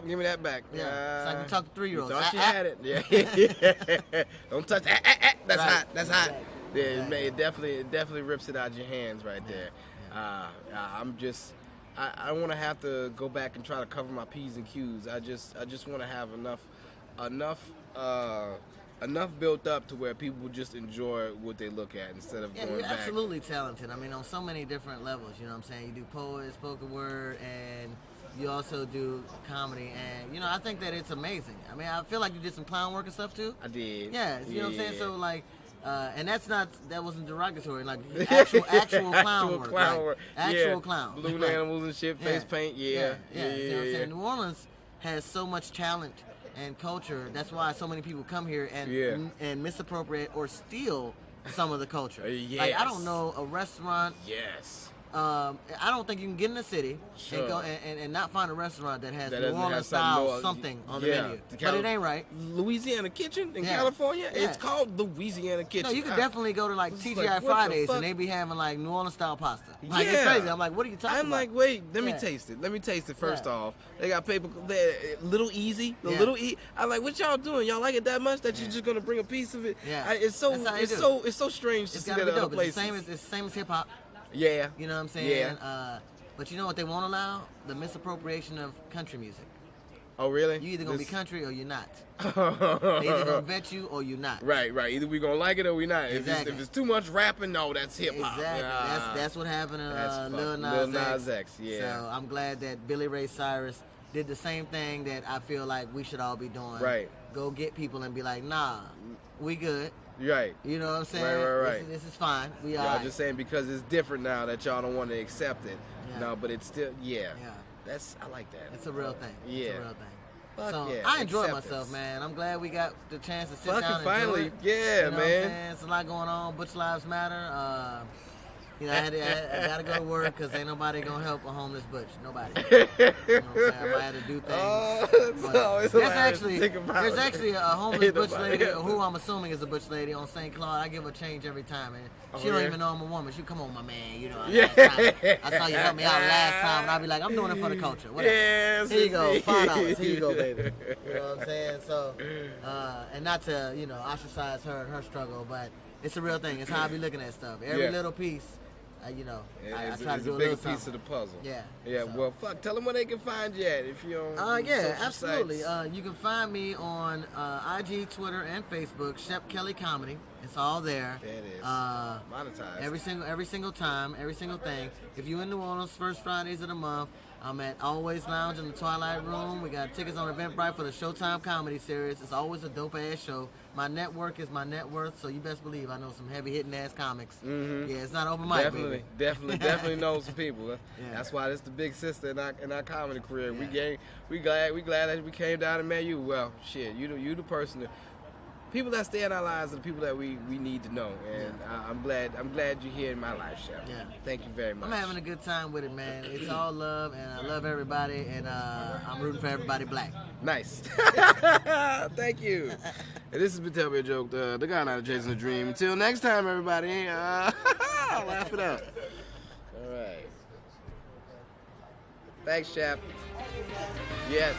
[SPEAKER 3] give me that back.
[SPEAKER 2] Yeah. It's like we talk to 3-year-olds.
[SPEAKER 3] Thought you had it. Yeah. Don't touch. That's hot. That's hot. Yeah, it definitely rips it out of your hands right there. I'm just. I don't want to have to go back and try to cover my P's and Q's. I just want to have enough built up to where people just enjoy what they look at instead of going
[SPEAKER 2] you're
[SPEAKER 3] back.
[SPEAKER 2] absolutely talented. I mean, on so many different levels. You know what I'm saying? You do poetry, spoken word, and you also do comedy. And I think that it's amazing. I mean, I feel like you did some clown work and stuff too.
[SPEAKER 3] I did.
[SPEAKER 2] Yeah, you know what I'm saying? So like. And that wasn't derogatory, like actual clown work. Actual clown.
[SPEAKER 3] Balloon animals and shit, face paint,
[SPEAKER 2] yeah. You know what I'm saying? New Orleans has so much talent and culture. That's why so many people come here and misappropriate or steal some of the culture. Like, I don't know a restaurant.
[SPEAKER 3] Yes.
[SPEAKER 2] I don't think you can get in the city and go and not find a restaurant that has New Orleans style something on the menu. But it ain't right.
[SPEAKER 3] Louisiana Kitchen in California?
[SPEAKER 2] Yeah.
[SPEAKER 3] It's called Louisiana Kitchen.
[SPEAKER 2] No, you could definitely go to like TGI Fridays and they be having like New Orleans style pasta. Like it's crazy. I'm like, what are you talking about?
[SPEAKER 3] I'm like, wait, let me taste it. Let me taste it first off. They got paper, Little Easy, Little E. I'm like, what y'all doing? Y'all like it that much that you're just gonna bring a piece of it?
[SPEAKER 2] Yeah.
[SPEAKER 3] It's so strange to see that at other places.
[SPEAKER 2] It's the same as hip hop.
[SPEAKER 3] Yeah.
[SPEAKER 2] You know what I'm saying? Yeah. But you know what they won't allow? The misappropriation of country music.
[SPEAKER 3] Oh, really?
[SPEAKER 2] You either gonna be country or you're not. They
[SPEAKER 3] Either
[SPEAKER 2] either gonna vet you or you're not.
[SPEAKER 3] Right. Either we gonna like it or we not.
[SPEAKER 2] Exactly.
[SPEAKER 3] If it's too much rapping, no, that's hip hop.
[SPEAKER 2] Exactly. That's what happened to Lil
[SPEAKER 3] Nas X. Yeah.
[SPEAKER 2] So I'm glad that Billy Ray Cyrus did the same thing that I feel like we should all be doing.
[SPEAKER 3] Right.
[SPEAKER 2] Go get people and be like, nah, we good.
[SPEAKER 3] Right.
[SPEAKER 2] You know what I'm saying?
[SPEAKER 3] Right.
[SPEAKER 2] This is fine. We all
[SPEAKER 3] Y'all
[SPEAKER 2] right.
[SPEAKER 3] just saying because it's different now that y'all don't want to accept it.
[SPEAKER 2] Yeah.
[SPEAKER 3] No, but it's still,
[SPEAKER 2] Yeah.
[SPEAKER 3] I like that.
[SPEAKER 2] It's a real thing.
[SPEAKER 3] Yeah.
[SPEAKER 2] It's a real thing.
[SPEAKER 3] Fuck
[SPEAKER 2] So
[SPEAKER 3] yeah.
[SPEAKER 2] I enjoyed
[SPEAKER 3] Acceptance.
[SPEAKER 2] myself, man. I'm glad we got the chance to sit
[SPEAKER 3] Fucking
[SPEAKER 2] down and
[SPEAKER 3] finally.
[SPEAKER 2] enjoy it.
[SPEAKER 3] Yeah,
[SPEAKER 2] You know
[SPEAKER 3] man.
[SPEAKER 2] What I'm saying? It's a lot going on. Butch Lives Matter. I gotta go to work because ain't nobody gonna help a homeless butch. Nobody. You know what I'm saying? I had to do things. There's actually a homeless
[SPEAKER 3] Ain't
[SPEAKER 2] butch
[SPEAKER 3] nobody
[SPEAKER 2] lady
[SPEAKER 3] help.
[SPEAKER 2] who I'm assuming is a butch lady on St. Claude. I give her change every time, and she don't even know I'm a woman. She come on, my man. You know, last time, I saw you help me out last time, and I'll be like, I'm doing it for the culture. Whatever.
[SPEAKER 3] Yes,
[SPEAKER 2] Here you go,
[SPEAKER 3] indeed.
[SPEAKER 2] $5. Here you go, baby. You know what I'm saying? So, and not to ostracize her and her struggle, but it's a real thing. It's how I be looking at stuff. Every little piece, I try to do a little
[SPEAKER 3] piece
[SPEAKER 2] something.
[SPEAKER 3] of the puzzle.
[SPEAKER 2] Yeah.
[SPEAKER 3] Yeah.
[SPEAKER 2] So.
[SPEAKER 3] Well, fuck. Tell them where they can find you at if you don't.
[SPEAKER 2] Yeah, absolutely. You can find me on IG, Twitter, and Facebook. Shep Kelly Comedy. It's all there.
[SPEAKER 3] There it is. Monetized.
[SPEAKER 2] Every single time, every single thing. If you're in New Orleans, first Fridays of the month, I'm at Always Lounge in the Twilight Room. We got tickets on Eventbrite for the Showtime comedy series. It's always a dope ass show. My network is my net worth, so you best believe I know some heavy hitting ass comics. Mm-hmm. Yeah, it's not open mic.
[SPEAKER 3] Definitely know some people.
[SPEAKER 2] Yeah.
[SPEAKER 3] That's why this the big sister in our comedy career.
[SPEAKER 2] Yeah.
[SPEAKER 3] We glad that we came down and met you. Well, shit, you the person. People that stay in our lives are the people that we need to know, and I'm glad you're here in my life, Shep.
[SPEAKER 2] Yeah.
[SPEAKER 3] Thank you very much.
[SPEAKER 2] I'm having a good time with it, man. It's all love, and I love everybody, and I'm rooting for everybody black.
[SPEAKER 3] Nice. Thank you. And this has been Tell Me a Joke, the guy not chasing a dream. Until next time, everybody. Laugh it up. All right. Thanks, Shep. Yes.